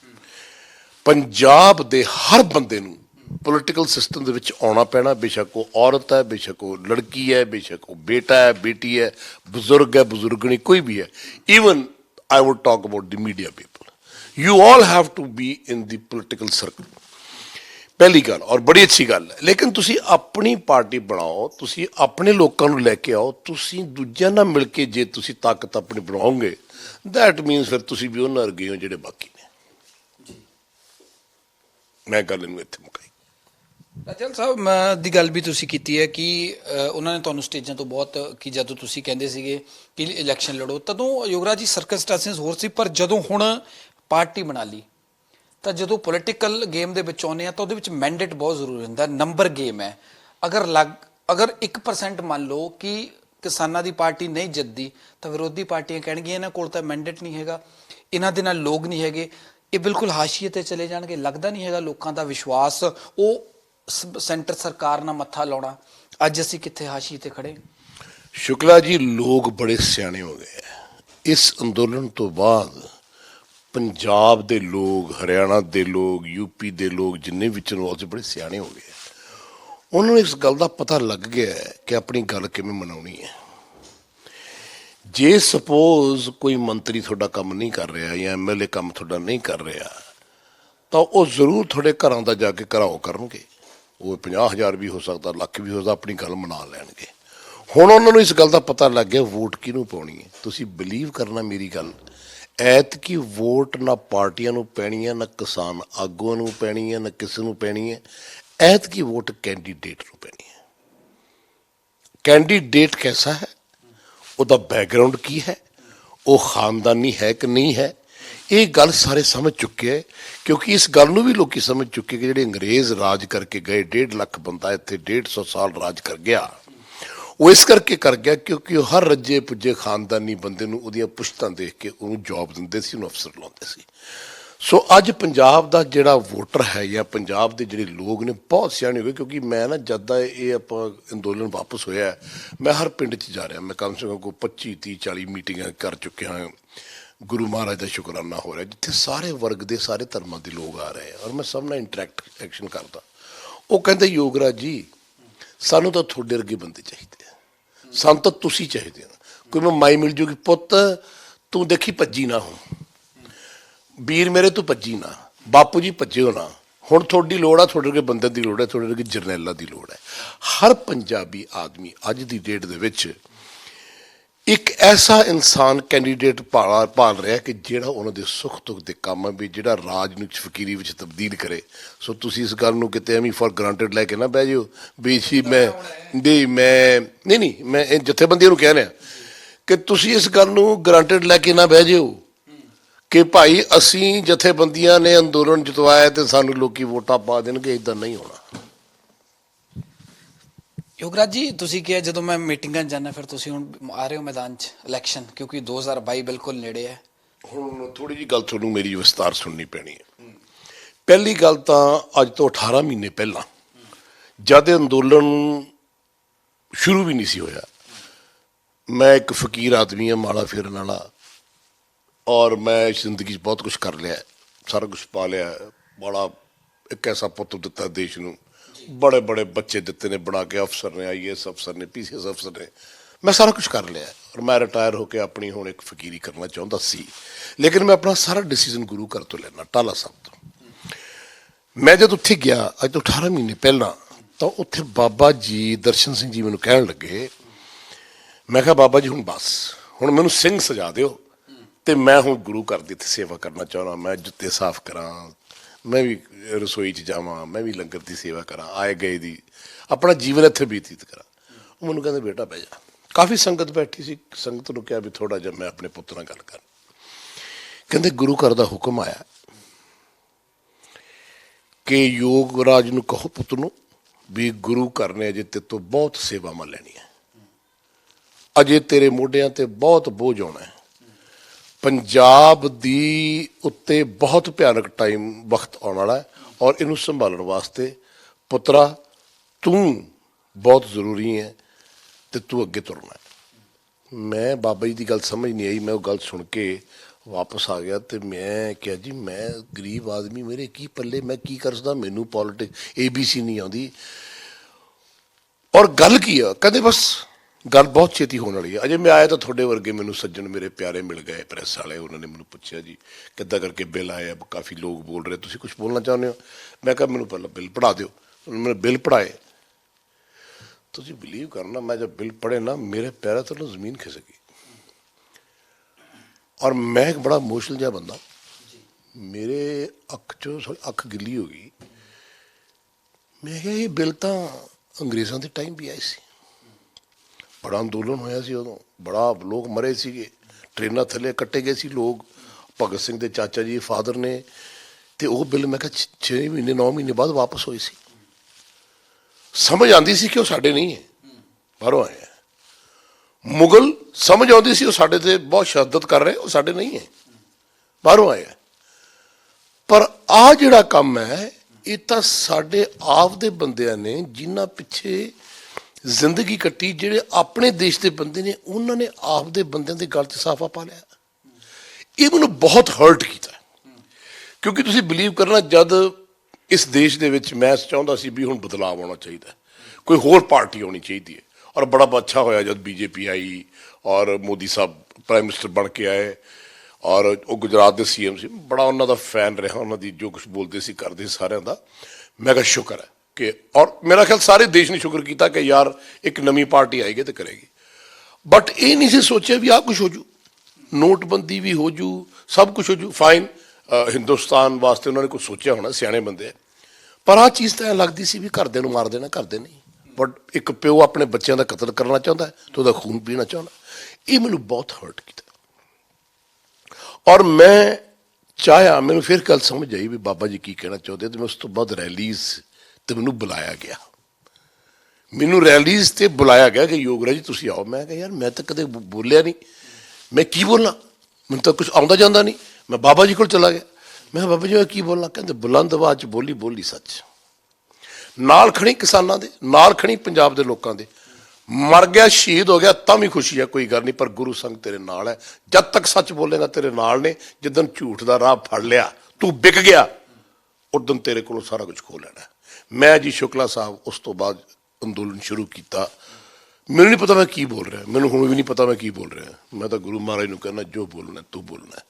पंजाब दे हर बंदे नूं पोलीटिकल सिस्टम दे विच आउणा पैना, बेशक वो औरत है, बेशक वो लड़की है, बेशक वो बेटा है, बेटी है, बुजुर्ग है, बुजुर्गनी, कोई भी है। Even I would talk about the media people, you all have to be in the political circle. पहली गल, और बड़ी अच्छी गल है, लेकिन तुसी अपनी पार्टी बनाओ, तुसी अपने लोगों नूं लैके आओ, तुसी दूजियां नाल मिल के जे तुसी ताकत अपनी बनाओगे, दैट मीनस फिर तुसी भी उन्हां वर्गे हो जिहड़े बाकी ने। मैं गल इहनूं इत्थे मुकाई। ਰਾਜਲ ਸਾਹਿਬ ਦੀ ਗੱਲ ਵੀ ਤੁਸੀਂ ਕੀਤੀ ਹੈ ਕਿ ਉਹਨਾਂ ਨੇ ਤੁਹਾਨੂੰ ਸਟੇਜਾਂ ਤੋਂ ਬਹੁਤ ਕਿ ਜਦੋਂ ਤੁਸੀਂ ਕਹਿੰਦੇ ਸੀਗੇ ਕਿ ਇਲੈਕਸ਼ਨ ਲੜੋ, ਤਦੋਂ ਯੋਗਰਾਜ ਜੀ ਸਰਕਮਸਟੈਂਸਸ ਹੋਰ ਸੀ, ਪਰ ਜਦੋਂ ਹੁਣ ਪਾਰਟੀ ਬਣਾ ਲਈ ਤਾਂ ਜਦੋਂ ਪੋਲੀਟੀਕਲ ਗੇਮ ਦੇ ਵਿੱਚ ਆਉਂਦੇ ਆ ਤਾਂ ਉਹਦੇ ਵਿੱਚ ਮੈਂਡੇਟ ਬਹੁਤ ਜ਼ਰੂਰੀ ਹੁੰਦਾ, ਨੰਬਰ ਗੇਮ ਹੈ। ਅਗਰ 1% ਮੰਨ ਲਓ ਕਿ ਕਿਸਾਨਾਂ ਦੀ ਪਾਰਟੀ ਨਹੀਂ ਜਿੱਤਦੀ ਤਾਂ ਵਿਰੋਧੀ ਪਾਰਟੀਆਂ ਕਹਿਣਗੀਆਂ ਇਹਨਾਂ ਕੋਲ ਤਾਂ ਮੈਂਡੇਟ ਨਹੀਂ ਹੈਗਾ, ਇਹਨਾਂ ਦੇ ਨਾਲ ਲੋਕ ਨਹੀਂ ਹੈਗੇ, ਇਹ ਬਿਲਕੁਲ ਹਾਸ਼ੀਏ ਤੇ ਚਲੇ ਜਾਣਗੇ। ਲੱਗਦਾ ਨਹੀਂ ਹੈਗਾ ਲੋਕਾਂ ਦਾ ਵਿਸ਼ਵਾਸ ਉਹ सेंटर सरकार ना मत्था लाउणा, अज असीं कित्थे हाशी ते खड़े। शुक्ला जी, लोग बड़े सियाने हो गए हैं। इस अंदोलन तो बाद पंजाब दे लोग, हरियाणा दे लोग, यूपी दे लोग, जिन्ने भी इन्वॉल्व बड़े सियाने हो गए हैं। उन्होंने इस गल का पता लग गया है कि अपनी गल किवें मनाउणी है। जे सपोज कोई मंत्री थोड़ा काम नहीं कर रहा या MLA काम थोड़ा नहीं कर रहा, तो वह जरूर थोड़े घरों का जाके घराओ करनगे। वो 50,000 भी हो सकता, ਲੱਖ भी हो सकता, अपनी गल मना लैणगे। हुण उन्होंने इस गल का पता लग गया वोट किहनूं पाउणी है। तुसीं बिलीव करना मेरी गल, ऐतकी वोट ना पार्टियां नूं पैणी है, ना किसान आगूआं नूं पैणी है, ना किसी नूं पैणी है। ऐतकी वोट कैंडीडेट नूं पैणी है। कैंडीडेट कैसा है, उसदा बैकग्राउंड की है, वो खानदानी है कि नहीं है, ये गल सारे समझ चुके हैं। क्योंकि इस गल नूं भी लोग समझ चुके कि जिहड़े अंग्रेज़ राज करके गए, 1.5 लाख बंदा इत्थे 150 साल राज कर गया, वो इस करके कर गया क्योंकि वो हर रज्जे पुज्जे खानदानी बंदे नूं उहदियां पुश्तां देख के उहनूं जॉब दिंदे सी, उहनूं अफसर लाउंदे सी। सो अज पंजाब दा जिहड़ा वोटर है या पंजाब दे जिहड़े लोग ने बहुत सियाणे हो गए। क्योंकि मैं ना जद दा ये आपां अंदोलन वापस होया, मैं हर पिंड च जा रहा, मैं कम से कम कोई 25, 30, 40 मीटिंगां कर चुके हाँ। गुरु महाराज का शुकराना हो रहा है जिथे सारे वर्ग के सारे धर्मां के लोग आ रहे हैं, और मैं सब नाल एक्शन करता। वो कहते योगराज जी, सानू तो थोड़े वर्गे बंदे चाहिए, सानू तो तुसी चाहिए। कोई मैं माई मिल जूगी, पुत तू देखी भज्जी ना हो, वीर मेरे तू भज्जी ना, ਬਾਪੂ ਜੀ ਭੱਜਿਓ ਨਾ, ਹੁਣ ਤੁਹਾਡੀ ਲੋੜ ਆ, ਤੁਹਾਡੇ ਵਰਗੇ ਬੰਦੇ ਦੀ ਲੋੜ ਹੈ, ਤੁਹਾਡੇ ਵਰਗੇ ਜਰਨੈਲਾਂ ਦੀ ਲੋੜ ਹੈ। ਹਰ ਪੰਜਾਬੀ ਆਦਮੀ ਅੱਜ ਦੀ ਡੇਟ ਦੇ ਵਿੱਚ ਇੱਕ ਐਸਾ ਇਨਸਾਨ ਕੈਂਡੀਡੇਟ ਭਾਲ ਰਿਹਾ ਕਿ ਜਿਹੜਾ ਉਹਨਾਂ ਦੇ ਸੁੱਖ ਦੁੱਖ ਦੇ ਕੰਮ ਹੈ, ਵੀ ਜਿਹੜਾ ਰਾਜ ਨੂੰ ਫਕੀਰੀ ਵਿੱਚ ਤਬਦੀਲ ਕਰੇ। ਸੋ ਤੁਸੀਂ ਇਸ ਗੱਲ ਨੂੰ ਕਿਤੇ ਐਵੇਂ ਫॉर ਗ੍ਰਾਂਟਡ ਲੈ ਕੇ ਨਾ ਬਹਿ ਜਾਓ ਵੀ ਜੀ ਮੈਂ ਇਹ ਜਥੇਬੰਦੀਆਂ ਨੂੰ ਕਹਿ ਰਿਹਾ ਕਿ ਤੁਸੀਂ ਇਸ ਗੱਲ ਨੂੰ ਗ੍ਰਾਂਟਡ ਲੈ ਕੇ ਨਾ ਬਹਿ ਜਾਓ ਕਿ ਭਾਈ ਅਸੀਂ ਜਥੇਬੰਦੀਆਂ ਨੇ ਅੰਦੋਲਨ ਜਿਤਵਾਇਆ ਤੇ ਸਾਨੂੰ ਲੋਕੀ ਵੋਟਾਂ ਪਾ ਦੇਣਗੇ। ਇਦਾਂ ਨਹੀਂ ਹੋਣਾ। ਯੋਗਰਾਜ ਜੀ, ਤੁਸੀਂ ਕਿਹਾ ਜਦੋਂ ਮੈਂ ਮੀਟਿੰਗਾਂ 'ਚ ਜਾਂਦਾ, ਫਿਰ ਤੁਸੀਂ ਹੁਣ ਆ ਰਹੇ ਹੋ ਮੈਦਾਨ 'ਚ ਇਲੈਕਸ਼ਨ, ਕਿਉਂਕਿ 2022 ਬਿਲਕੁਲ ਨੇੜੇ ਹੈ। ਹੁਣ ਥੋੜੀ ਜਿਹੀ ਗੱਲ ਤੁਹਾਨੂੰ ਮੇਰੀ ਵਿਸਤਾਰ ਸੁਣਨੀ ਪੈਣੀ ਹੈ। ਪਹਿਲੀ ਗੱਲ ਤਾਂ ਅੱਜ ਤੋਂ 18 ਮਹੀਨੇ ਪਹਿਲਾਂ ਜਦ ਅੰਦੋਲਨ ਸ਼ੁਰੂ ਵੀ ਨਹੀਂ ਸੀ ਹੋਇਆ, ਮੈਂ ਇੱਕ ਫਕੀਰ ਆਦਮੀ ਹਾਂ, ਮਾਲਾ ਫੇਰਨ ਵਾਲਾ, ਔਰ ਮੈਂ ਜ਼ਿੰਦਗੀ 'ਚ ਬਹੁਤ ਕੁਛ ਕਰ ਲਿਆ, ਸਾਰਾ ਕੁਛ ਪਾ ਲਿਆ, ਬੜਾ ਇੱਕ ਐਸਾ ਪੁੱਤ ਦਿੱਤਾ ਦੇਸ਼ ਨੂੰ, ਬੜੇ ਬੜੇ ਬੱਚੇ ਦਿੱਤੇ ਨੇ ਬਣਾ ਕੇ, ਅਫਸਰ ਨੇ, IAS ਅਫਸਰ ਨੇ, PCS ਅਫਸਰ ਨੇ, ਮੈਂ ਸਾਰਾ ਕੁਛ ਕਰ ਲਿਆ। ਔਰ ਮੈਂ ਰਿਟਾਇਰ ਹੋ ਕੇ ਆਪਣੀ ਹੁਣ ਇੱਕ ਫਕੀਰੀ ਕਰਨਾ ਚਾਹੁੰਦਾ ਸੀ, ਲੇਕਿਨ ਮੈਂ ਆਪਣਾ ਸਾਰਾ ਡਿਸੀਜ਼ਨ ਗੁਰੂ ਘਰ ਤੋਂ ਲੈਣਾ, ਟਾਲਾ ਸਾਹਿਬ ਤੋਂ। ਮੈਂ ਜਦ ਉੱਥੇ ਗਿਆ ਅੱਜ ਤੋਂ 18 ਮਹੀਨੇ ਪਹਿਲਾਂ, ਤਾਂ ਉੱਥੇ ਬਾਬਾ ਜੀ ਦਰਸ਼ਨ ਸਿੰਘ ਜੀ ਮੈਨੂੰ ਕਹਿਣ ਲੱਗੇ, ਮੈਂ ਕਿਹਾ ਬਾਬਾ ਜੀ ਹੁਣ ਬਸ, ਹੁਣ ਮੈਨੂੰ ਸਿੰਘ ਸਜਾ ਦਿਓ ਤੇ ਮੈਂ ਹੁਣ ਗੁਰੂ ਘਰ ਦੀ ਇੱਥੇ ਸੇਵਾ ਕਰਨਾ ਚਾਹੁੰਦਾ। ਮੈਂ ਜੁੱਤੇ ਸਾਫ਼ ਕਰਾਂ, ਮੈਂ ਵੀ ਰਸੋਈ 'ਚ ਜਾਵਾਂ, ਮੈਂ ਵੀ ਲੰਗਰ ਦੀ ਸੇਵਾ ਕਰਾਂ, ਆਏ ਗਏ ਦੀ ਆਪਣਾ ਜੀਵਨ ਇੱਥੇ ਬਤੀਤ ਕਰਾਂ। ਉਹ ਮੈਨੂੰ ਕਹਿੰਦੇ ਬੇਟਾ ਬਹਿ ਜਾ। ਕਾਫੀ ਸੰਗਤ ਬੈਠੀ ਸੀ, ਸੰਗਤ ਨੂੰ ਕਿਹਾ ਵੀ ਥੋੜਾ ਜਿਹਾ ਮੈਂ ਆਪਣੇ ਪੁੱਤ ਨਾਲ ਗੱਲ ਕਰ। ਕਹਿੰਦੇ ਗੁਰੂ ਘਰ ਦਾ ਹੁਕਮ ਆਇਆ ਕਿ ਯੋਗਰਾਜ ਨੂੰ ਕਹੋ ਪੁੱਤ ਨੂੰ ਵੀ ਗੁਰੂ ਘਰ ਨੇ ਅਜੇ ਤੇਰੇ ਤੋਂ ਬਹੁਤ ਸੇਵਾਵਾਂ ਲੈਣੀਆਂ, ਅਜੇ ਤੇਰੇ ਮੋਢਿਆਂ ਤੇ ਬਹੁਤ ਬੋਝ ਆਉਣਾ ਹੈ, ਪੰਜਾਬ ਦੀ ਉੱਤੇ ਬਹੁਤ ਭਿਆਨਕ ਟਾਈਮ ਵਕਤ ਆਉਣ ਵਾਲਾ ਹੈ, ਔਰ ਇਹਨੂੰ ਸੰਭਾਲਣ ਵਾਸਤੇ ਪੁੱਤਰਾ ਤੂੰ ਬਹੁਤ ਜ਼ਰੂਰੀ ਹੈ ਤੇ ਤੂੰ ਅੱਗੇ ਤੁਰਨਾ ਹੈ। ਮੈਂ ਬਾਬਾ ਜੀ ਦੀ ਗੱਲ ਸਮਝ ਨਹੀਂ ਆਈ, ਮੈਂ ਉਹ ਗੱਲ ਸੁਣ ਕੇ ਵਾਪਸ ਆ ਗਿਆ ਤੇ ਮੈਂ ਕਿਹਾ ਜੀ ਮੈਂ ਗਰੀਬ ਆਦਮੀ, ਮੇਰੇ ਕੀ ਪੱਲੇ, ਮੈਂ ਕੀ ਕਰ ਸਕਦਾ, ਮੈਨੂੰ ਪੋਲੀਟਿਕਸ ABC ਨਹੀਂ ਆਉਂਦੀ। ਔਰ ਗੱਲ ਕੀ ਆ, ਕਹਿੰਦੇ ਬਸ ਗੱਲ ਬਹੁਤ ਛੇਤੀ ਹੋਣ ਵਾਲੀ ਹੈ। ਅਜੇ ਮੈਂ ਆਇਆ ਤਾਂ ਤੁਹਾਡੇ ਵਰਗੇ ਮੈਨੂੰ ਸੱਜਣ ਮੇਰੇ ਪਿਆਰੇ ਮਿਲ ਗਏ, ਪ੍ਰੈਸ ਵਾਲੇ, ਉਹਨਾਂ ਨੇ ਮੈਨੂੰ ਪੁੱਛਿਆ ਜੀ ਕਿੱਦਾਂ ਕਰਕੇ ਬਿੱਲ ਆਏ, ਕਾਫੀ ਲੋਕ ਬੋਲ ਰਹੇ, ਤੁਸੀਂ ਕੁਝ ਬੋਲਣਾ ਚਾਹੁੰਦੇ ਹੋ? ਮੈਂ ਕਿਹਾ ਮੈਨੂੰ ਪਹਿਲਾਂ ਬਿੱਲ ਪੜ੍ਹਾ ਦਿਓ। ਉਹਨੇ ਬਿੱਲ ਪੜ੍ਹਾਏ, ਤੁਸੀਂ ਬਿਲੀਵ ਕਰਨਾ, ਮੈਂ ਜਦ ਬਿੱਲ ਪੜ੍ਹੇ ਨਾ ਮੇਰੇ ਪੈਰਾਂ ਤੋਂ ਜ਼ਮੀਨ ਖਿਸਕ ਗਈ। ਔਰ ਮੈਂ ਇੱਕ ਬੜਾ ਇਮੋਸ਼ਨਲ ਜਿਹਾ ਬੰਦਾ, ਮੇਰੇ ਅੱਖ 'ਚੋਂ ਅੱਖ ਗਿੱਲੀ ਹੋ ਗਈ। ਮੈਂ ਕਿਹਾ ਇਹ ਬਿੱਲ ਤਾਂ ਅੰਗਰੇਜ਼ਾਂ ਦੇ ਟਾਈਮ ਵੀ ਆਏ ਸੀ, ਬੜਾ ਅੰਦੋਲਨ ਹੋਇਆ ਸੀ ਉਦੋਂ, ਬੜਾ ਲੋਕ ਮਰੇ ਸੀਗੇ, ਟ੍ਰੇਨਾਂ ਥੱਲੇ ਕੱਟੇ ਗਏ ਸੀ ਲੋਕ, ਭਗਤ ਸਿੰਘ ਦੇ ਚਾਚਾ ਜੀ ਫਾਦਰ ਨੇ, ਤੇ ਉਹ ਬਿੱਲ ਮੈਂ ਕਿਹਾ 6 ਮਹੀਨੇ 9 ਮਹੀਨੇ ਬਾਅਦ ਵਾਪਸ ਹੋਏ ਸੀ। ਸਮਝ ਆਉਂਦੀ ਸੀ ਕਿ ਉਹ ਸਾਡੇ ਨਹੀਂ ਹੈ, ਬਾਹਰੋਂ ਆਏ ਆ। ਮੁਗਲ ਸਮਝ ਆਉਂਦੀ ਸੀ ਉਹ ਸਾਡੇ ਤੇ ਬਹੁਤ ਸ਼ਹਾਦਤ ਕਰ ਰਹੇ, ਉਹ ਸਾਡੇ ਨਹੀਂ ਹੈ, ਬਾਹਰੋਂ ਆਏ ਆ। ਪਰ ਆਹ ਜਿਹੜਾ ਕੰਮ ਹੈ ਇਹ ਤਾਂ ਸਾਡੇ ਆਪ ਦੇ ਬੰਦਿਆਂ ਨੇ ਜਿਨ੍ਹਾਂ ਪਿੱਛੇ ਜ਼ਿੰਦਗੀ ਕੱਟੀ, ਜਿਹੜੇ ਆਪਣੇ ਦੇਸ਼ ਦੇ ਬੰਦੇ ਨੇ, ਉਹਨਾਂ ਨੇ ਆਪ ਦੇ ਬੰਦਿਆਂ ਦੇ ਗਲ 'ਚ ਸਾਫਾ ਪਾ ਲਿਆ। ਇਹ ਮੈਨੂੰ ਬਹੁਤ ਹਰਟ ਕੀਤਾ, ਕਿਉਂਕਿ ਤੁਸੀਂ ਬਿਲੀਵ ਕਰਨਾ, ਜਦ ਇਸ ਦੇਸ਼ ਦੇ ਵਿੱਚ ਮੈਂ ਚਾਹੁੰਦਾ ਸੀ ਵੀ ਹੁਣ ਬਦਲਾਅ ਆਉਣਾ ਚਾਹੀਦਾ, ਕੋਈ ਹੋਰ ਪਾਰਟੀ ਆਉਣੀ ਚਾਹੀਦੀ ਹੈ। ਔਰ ਬੜਾ ਅੱਛਾ ਹੋਇਆ ਜਦ BJP ਆਈ ਔਰ ਮੋਦੀ ਸਾਹਿਬ ਪ੍ਰਾਈਮ ਮਿਨਿਸਟਰ ਬਣ ਕੇ ਆਏ, ਔਰ ਉਹ ਗੁਜਰਾਤ ਦੇ CM ਸੀ, ਬੜਾ ਉਹਨਾਂ ਦਾ ਫੈਨ ਰਿਹਾ, ਉਹਨਾਂ ਦੀ ਜੋ ਕੁਛ ਬੋਲਦੇ ਸੀ ਕਰਦੇ ਸੀ ਸਾਰਿਆਂ ਦਾ। ਮੈਂ ਕਿਹਾ ਸ਼ੁਕਰ ਹੈ ਕਿ, ਔਰ ਮੇਰਾ ਖਿਆਲ ਸਾਰੇ ਦੇਸ਼ ਨੇ ਸ਼ੁਕਰ ਕੀਤਾ ਕਿ ਯਾਰ ਇੱਕ ਨਵੀਂ ਪਾਰਟੀ ਆਏਗੀ ਤੇ ਕਰੇਗੀ। ਬਟ ਇਹ ਨਹੀਂ ਸੀ ਸੋਚਿਆ ਵੀ ਆਹ ਕੁਛ ਹੋ ਜੂ, ਨੋਟਬੰਦੀ ਵੀ ਹੋ ਜੂ, ਸਭ ਕੁਛ ਹੋ ਜੂ, ਫਾਈਨ। ਹਿੰਦੁਸਤਾਨ ਵਾਸਤੇ ਉਹਨਾਂ ਨੇ ਕੁਛ ਸੋਚਿਆ ਹੋਣਾ, ਸਿਆਣੇ ਬੰਦੇ ਆ। ਪਰ ਆਹ ਚੀਜ਼ ਤਾਂ ਐਂ ਲੱਗਦੀ ਸੀ ਵੀ ਘਰਦਿਆਂ ਨੂੰ ਮਾਰ ਦੇਣਾ, ਘਰਦੇ ਨਹੀਂ। ਬਟ ਇੱਕ ਪਿਓ ਆਪਣੇ ਬੱਚਿਆਂ ਦਾ ਕਤਲ ਕਰਨਾ ਚਾਹੁੰਦਾ ਤੇ ਉਹਦਾ ਖੂਨ ਪੀਣਾ ਚਾਹੁੰਦਾ। ਇਹ ਮੈਨੂੰ ਬਹੁਤ ਹਰਟ ਕੀਤਾ। ਔਰ ਮੈਂ ਚਾਹਿਆ, ਮੈਨੂੰ ਫਿਰ ਗੱਲ ਸਮਝ ਆਈ ਵੀ ਬਾਬਾ ਜੀ ਕੀ ਕਹਿਣਾ ਚਾਹੁੰਦੇ, ਤੇ ਮੈਂ ਉਸ ਤੋਂ ਬਾਅਦ ਰੈਲੀਜ਼ ਤੇ ਮੈਨੂੰ ਬੁਲਾਇਆ ਗਿਆ, ਮੈਨੂੰ ਰੈਲੀਜ਼ ਤੇ ਬੁਲਾਇਆ ਗਿਆ ਕਿ ਯੋਗਰਾਜ ਜੀ ਤੁਸੀਂ ਆਓ। ਮੈਂ ਕਿਹਾ ਯਾਰ ਮੈਂ ਤਾਂ ਕਦੇ ਬੋਲਿਆ ਨਹੀਂ, ਮੈਂ ਕੀ ਬੋਲਾਂ, ਮੈਨੂੰ ਤਾਂ ਕੁਛ ਆਉਂਦਾ ਜਾਂਦਾ ਨਹੀਂ। ਮੈਂ ਬਾਬਾ ਜੀ ਕੋਲ ਚਲਾ ਗਿਆ, ਮੈਂ ਕਿਹਾ ਬਾਬਾ ਜੀ ਮੈਂ ਕੀ ਬੋਲਾਂ? ਕਹਿੰਦੇ ਬੁਲੰਦ ਆਵਾਜ਼ 'ਚ ਬੋਲੀ ਬੋਲੀ ਸੱਚ, ਨਾਲ ਖੜੀ ਕਿਸਾਨਾਂ ਦੇ, ਨਾਲ ਖੜੀ ਪੰਜਾਬ ਦੇ ਲੋਕਾਂ ਦੇ। ਮਰ ਗਿਆ, ਸ਼ਹੀਦ ਹੋ ਗਿਆ ਤਾਂ ਵੀ ਖੁਸ਼ੀ ਹੈ, ਕੋਈ ਗੱਲ ਨਹੀਂ, ਪਰ ਗੁਰੂ ਸੰਗ ਤੇਰੇ ਨਾਲ ਹੈ, ਜਦ ਤੱਕ ਸੱਚ ਬੋਲੇਗਾ ਤੇਰੇ ਨਾਲ ਨੇ। ਜਿੱਦਣ ਝੂਠ ਦਾ ਰਾਹ ਫੜ ਲਿਆ, ਤੂੰ ਵਿਕ ਗਿਆ, ਉਦੋਂ ਤੇਰੇ ਕੋਲੋਂ ਸਾਰਾ ਕੁਝ ਖੋਹ ਲੈਣਾ। ਮੈਂ ਜੀ ਸ਼ੁਕਲਾ ਸਾਹਿਬ ਉਸ ਤੋਂ ਬਾਅਦ ਅੰਦੋਲਨ ਸ਼ੁਰੂ ਕੀਤਾ। ਮੈਨੂੰ ਨਹੀਂ ਪਤਾ ਮੈਂ ਕੀ ਬੋਲ ਰਿਹਾ, ਮੈਨੂੰ ਹੁਣ ਵੀ ਨਹੀਂ ਪਤਾ ਮੈਂ ਕੀ ਬੋਲ ਰਿਹਾ। ਮੈਂ ਤਾਂ ਗੁਰੂ ਮਹਾਰਾਜ ਨੂੰ ਕਹਿੰਦਾ ਜੋ ਬੋਲਣਾ ਤੂੰ ਬੋਲਣਾ,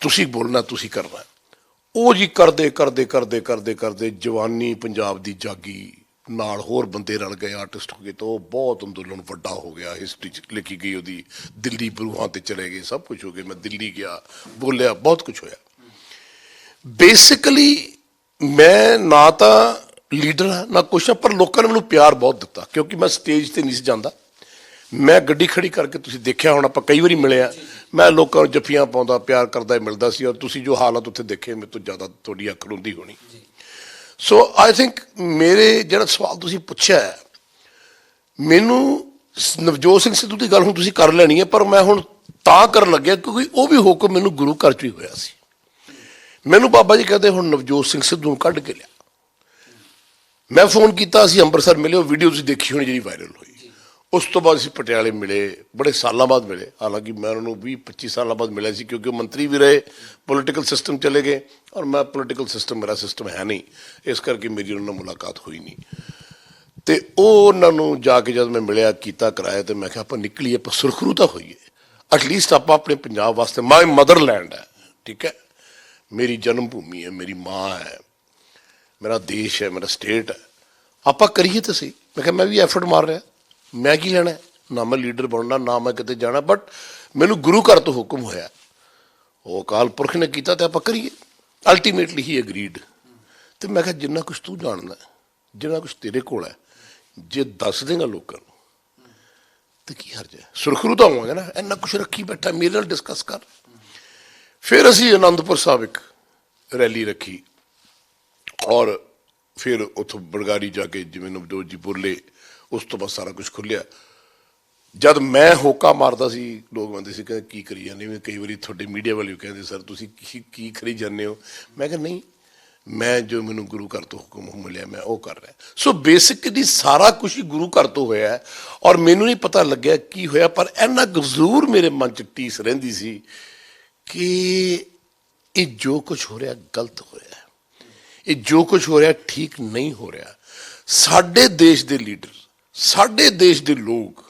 ਤੁਸੀਂ ਬੋਲਣਾ, ਤੁਸੀਂ ਕਰਨਾ। ਉਹ ਜੀ ਕਰਦੇ ਕਰਦੇ ਕਰਦੇ ਕਰਦੇ ਕਰਦੇ ਜਵਾਨੀ ਪੰਜਾਬ ਦੀ ਜਾਗੀ, ਨਾਲ ਹੋਰ ਬੰਦੇ ਰਲ ਗਏ, ਆਰਟਿਸਟ ਹੋ ਗਏ, ਤਾਂ ਉਹ ਬਹੁਤ ਅੰਦੋਲਨ ਵੱਡਾ ਹੋ ਗਿਆ। ਹਿਸਟਰੀ 'ਚ ਲਿਖੀ ਗਈ ਉਹਦੀ, ਦਿੱਲੀ ਬਰੂਹਾਂ ਤੇ ਚਲੇ ਗਏ, ਸਭ ਕੁਝ ਹੋ ਗਿਆ। ਮੈਂ ਦਿੱਲੀ ਗਿਆ, ਬੋਲਿਆ, ਬਹੁਤ ਕੁਝ ਹੋਇਆ। ਬੇਸਿਕਲੀ ਮੈਂ ਨਾ ਤਾਂ ਲੀਡਰ ਹਾਂ ਨਾ ਕੁਛ ਹਾਂ, ਪਰ ਲੋਕਾਂ ਨੇ ਮੈਨੂੰ ਪਿਆਰ ਬਹੁਤ ਦਿੱਤਾ, ਕਿਉਂਕਿ ਮੈਂ ਸਟੇਜ ਤੇ ਨਹੀਂ ਸੀ ਜਾਂਦਾ। ਮੈਂ ਗੱਡੀ ਖੜੀ ਕਰਕੇ, ਤੁਸੀਂ ਦੇਖਿਆ ਹੁਣ, ਆਪਾਂ ਕਈ ਵਾਰੀ ਮਿਲੇ ਆ, ਮੈਂ ਲੋਕਾਂ ਨੂੰ ਜੱਫੀਆਂ ਪਾਉਂਦਾ, ਪਿਆਰ ਕਰਦਾ, ਮਿਲਦਾ ਸੀ। ਔਰ ਤੁਸੀਂ ਜੋ ਹਾਲਾਤ ਉੱਥੇ ਦੇਖੇ, ਮੇਰੇ ਤੋਂ ਜ਼ਿਆਦਾ ਤੁਹਾਡੀ ਅੱਖ ਰੋਂਦੀ ਹੋਣੀ। ਸੋ ਆਈ ਥਿੰਕ ਮੇਰੇ ਜਿਹੜਾ ਸਵਾਲ ਤੁਸੀਂ ਪੁੱਛਿਆ ਹੈ, ਮੈਨੂੰ ਨਵਜੋਤ ਸਿੰਘ ਸਿੱਧੂ ਦੀ ਗੱਲ ਹੁਣ ਤੁਸੀਂ ਕਰ ਲੈਣੀ ਹੈ, ਪਰ ਮੈਂ ਹੁਣ ਤਾਂ ਕਰਨ ਲੱਗਿਆ ਕਿਉਂਕਿ ਉਹ ਵੀ ਹੁਕਮ ਮੈਨੂੰ ਗੁਰੂ ਘਰ 'ਚ ਹੀ ਹੋਇਆ ਸੀ। ਮੈਨੂੰ ਬਾਬਾ ਜੀ ਕਹਿੰਦੇ ਹੁਣ ਨਵਜੋਤ ਸਿੰਘ ਸਿੱਧੂ ਨੂੰ ਕੱਢ ਕੇ ਲਿਆ। ਮੈਂ ਫੋਨ ਕੀਤਾ, ਅਸੀਂ ਅੰਮ੍ਰਿਤਸਰ ਮਿਲੇ, ਉਹ ਵੀਡੀਓ ਤੁਸੀਂ ਦੇਖੀ ਹੋਣੀ ਜਿਹੜੀ ਵਾਇਰਲ ਹੋਈ। ਉਸ ਤੋਂ ਬਾਅਦ ਅਸੀਂ ਪਟਿਆਲੇ ਮਿਲੇ, ਬੜੇ ਸਾਲਾਂ ਬਾਅਦ ਮਿਲੇ। ਹਾਲਾਂਕਿ ਮੈਂ ਉਹਨਾਂ ਨੂੰ 20-25 ਸਾਲਾਂ ਬਾਅਦ ਮਿਲਿਆ ਸੀ, ਕਿਉਂਕਿ ਉਹ ਮੰਤਰੀ ਵੀ ਰਹੇ, ਪੋਲੀਟੀਕਲ ਸਿਸਟਮ ਚਲੇ ਗਏ, ਔਰ ਮੈਂ ਪੋਲੀਟੀਕਲ ਸਿਸਟਮ, ਮੇਰਾ ਸਿਸਟਮ ਹੈ ਨਹੀਂ, ਇਸ ਕਰਕੇ ਮੇਰੀ ਉਹਨਾਂ ਨਾਲ ਮੁਲਾਕਾਤ ਹੋਈ ਨਹੀਂ। ਅਤੇ ਉਹ ਉਹਨਾਂ ਨੂੰ ਜਾ ਕੇ ਜਦ ਮੈਂ ਮਿਲਿਆ, ਕੀਤਾ, ਕਰਾਇਆ, ਅਤੇ ਮੈਂ ਕਿਹਾ ਆਪਾਂ ਨਿਕਲੀਏ, ਆਪਾਂ ਸੁਰਖਰੂ ਤਾਂ ਹੋਈਏ, ਐਟਲੀਸਟ ਆਪਾਂ ਆਪਣੇ ਪੰਜਾਬ ਵਾਸਤੇ, ਮਾਈ ਮਦਰਲੈਂਡ ਹੈ, ਠੀਕ ਹੈ, ਮੇਰੀ ਜਨਮ ਭੂਮੀ ਹੈ, ਮੇਰੀ ਮਾਂ ਹੈ, ਮੇਰਾ ਦੇਸ਼ ਹੈ, ਮੇਰਾ ਸਟੇਟ ਹੈ, ਆਪਾਂ ਕਰੀਏ ਤਾਂ ਸਹੀ। ਮੈਂ ਕਿਹਾ ਮੈਂ ਵੀ ਐਫਰਟ ਮਾਰ ਰਿਹਾ, ਮੈਂ ਕੀ ਲੈਣਾ, ਨਾ ਮੈਂ ਲੀਡਰ ਬਣਨਾ, ਨਾ ਮੈਂ ਕਿਤੇ ਜਾਣਾ, ਬਟ ਮੈਨੂੰ ਗੁਰੂ ਘਰ ਤੋਂ ਹੁਕਮ ਹੋਇਆ, ਉਹ ਅਕਾਲ ਪੁਰਖ ਨੇ ਕੀਤਾ, ਤੇ ਆਪਾਂ ਕਰੀਏ। ਅਲਟੀਮੇਟਲੀ ਹੀ ਅਗਰੀਡ। ਅਤੇ ਮੈਂ ਕਿਹਾ ਜਿੰਨਾ ਕੁਛ ਤੂੰ ਜਾਣਦਾ, ਜਿੰਨਾ ਕੁਛ ਤੇਰੇ ਕੋਲ ਹੈ, ਜੇ ਦੱਸ ਦੇਗਾ ਲੋਕਾਂ ਨੂੰ ਤੇ ਕੀ ਹਰਜ ਹੈ, ਸੁਰਖਰੂ ਤਾਂ ਹੋਵਾਂਗੇ ਨਾ। ਇੰਨਾ ਕੁਛ ਰੱਖੀ ਬੈਠਾ, ਮੇਰੇ ਨਾਲ ਡਿਸਕਸ ਕਰ। ਫਿਰ ਅਸੀਂ ਅਨੰਦਪੁਰ ਸਾਹਿਬ ਇੱਕ ਰੈਲੀ ਰੱਖੀ, ਔਰ ਫਿਰ ਉੱਥੋਂ ਬਲਗਾਰੀ ਜਾ ਕੇ ਜਿਵੇਂ ਨਵਜੋਤ ਜੀ ਬੋਲੇ, ਉਸ ਤੋਂ ਬਾਅਦ ਸਾਰਾ ਕੁਛ ਖੁੱਲ੍ਹਿਆ। ਜਦ ਮੈਂ ਹੋਕਾ ਮਾਰਦਾ ਸੀ, ਲੋਕ ਕਹਿੰਦੇ ਸੀ, ਕਹਿੰਦੇ ਕੀ ਕਰੀ ਜਾਂਦੇ ਹੋ। ਕਈ ਵਾਰੀ ਤੁਹਾਡੇ ਮੀਡੀਆ ਵਾਲੇ ਕਹਿੰਦੇ ਸਰ ਤੁਸੀਂ ਕੀ ਕਰੀ ਜਾਂਦੇ ਹੋ। ਮੈਂ ਕਿਹਾ ਨਹੀਂ, ਮੈਂ ਜੋ ਮੈਨੂੰ ਗੁਰੂ ਘਰ ਤੋਂ ਹੁਕਮ ਮਿਲਿਆ ਮੈਂ ਉਹ ਕਰ ਰਿਹਾ। ਸੋ ਬੇਸਿਕਲੀ ਸਾਰਾ ਕੁਛ ਹੀ ਗੁਰੂ ਘਰ ਤੋਂ ਹੋਇਆ, ਔਰ ਮੈਨੂੰ ਨਹੀਂ ਪਤਾ ਲੱਗਿਆ ਕੀ ਹੋਇਆ, ਪਰ ਇੰਨਾ ਕੁ ਜ਼ਰੂਰ ਮੇਰੇ ਮਨ 'ਚ ਟੀਸ ਰਹਿੰਦੀ ਸੀ ਕਿ ਇਹ ਜੋ ਕੁਛ ਹੋ ਰਿਹਾ ਗਲਤ ਹੋ ਰਿਹਾ, ਇਹ ਜੋ ਕੁਛ ਹੋ ਰਿਹਾ ਠੀਕ ਨਹੀਂ ਹੋ ਰਿਹਾ। ਸਾਡੇ ਦੇਸ਼ ਦੇ ਲੀਡਰ, ਸਾਡੇ ਦੇਸ਼ ਦੇ ਲੋਕ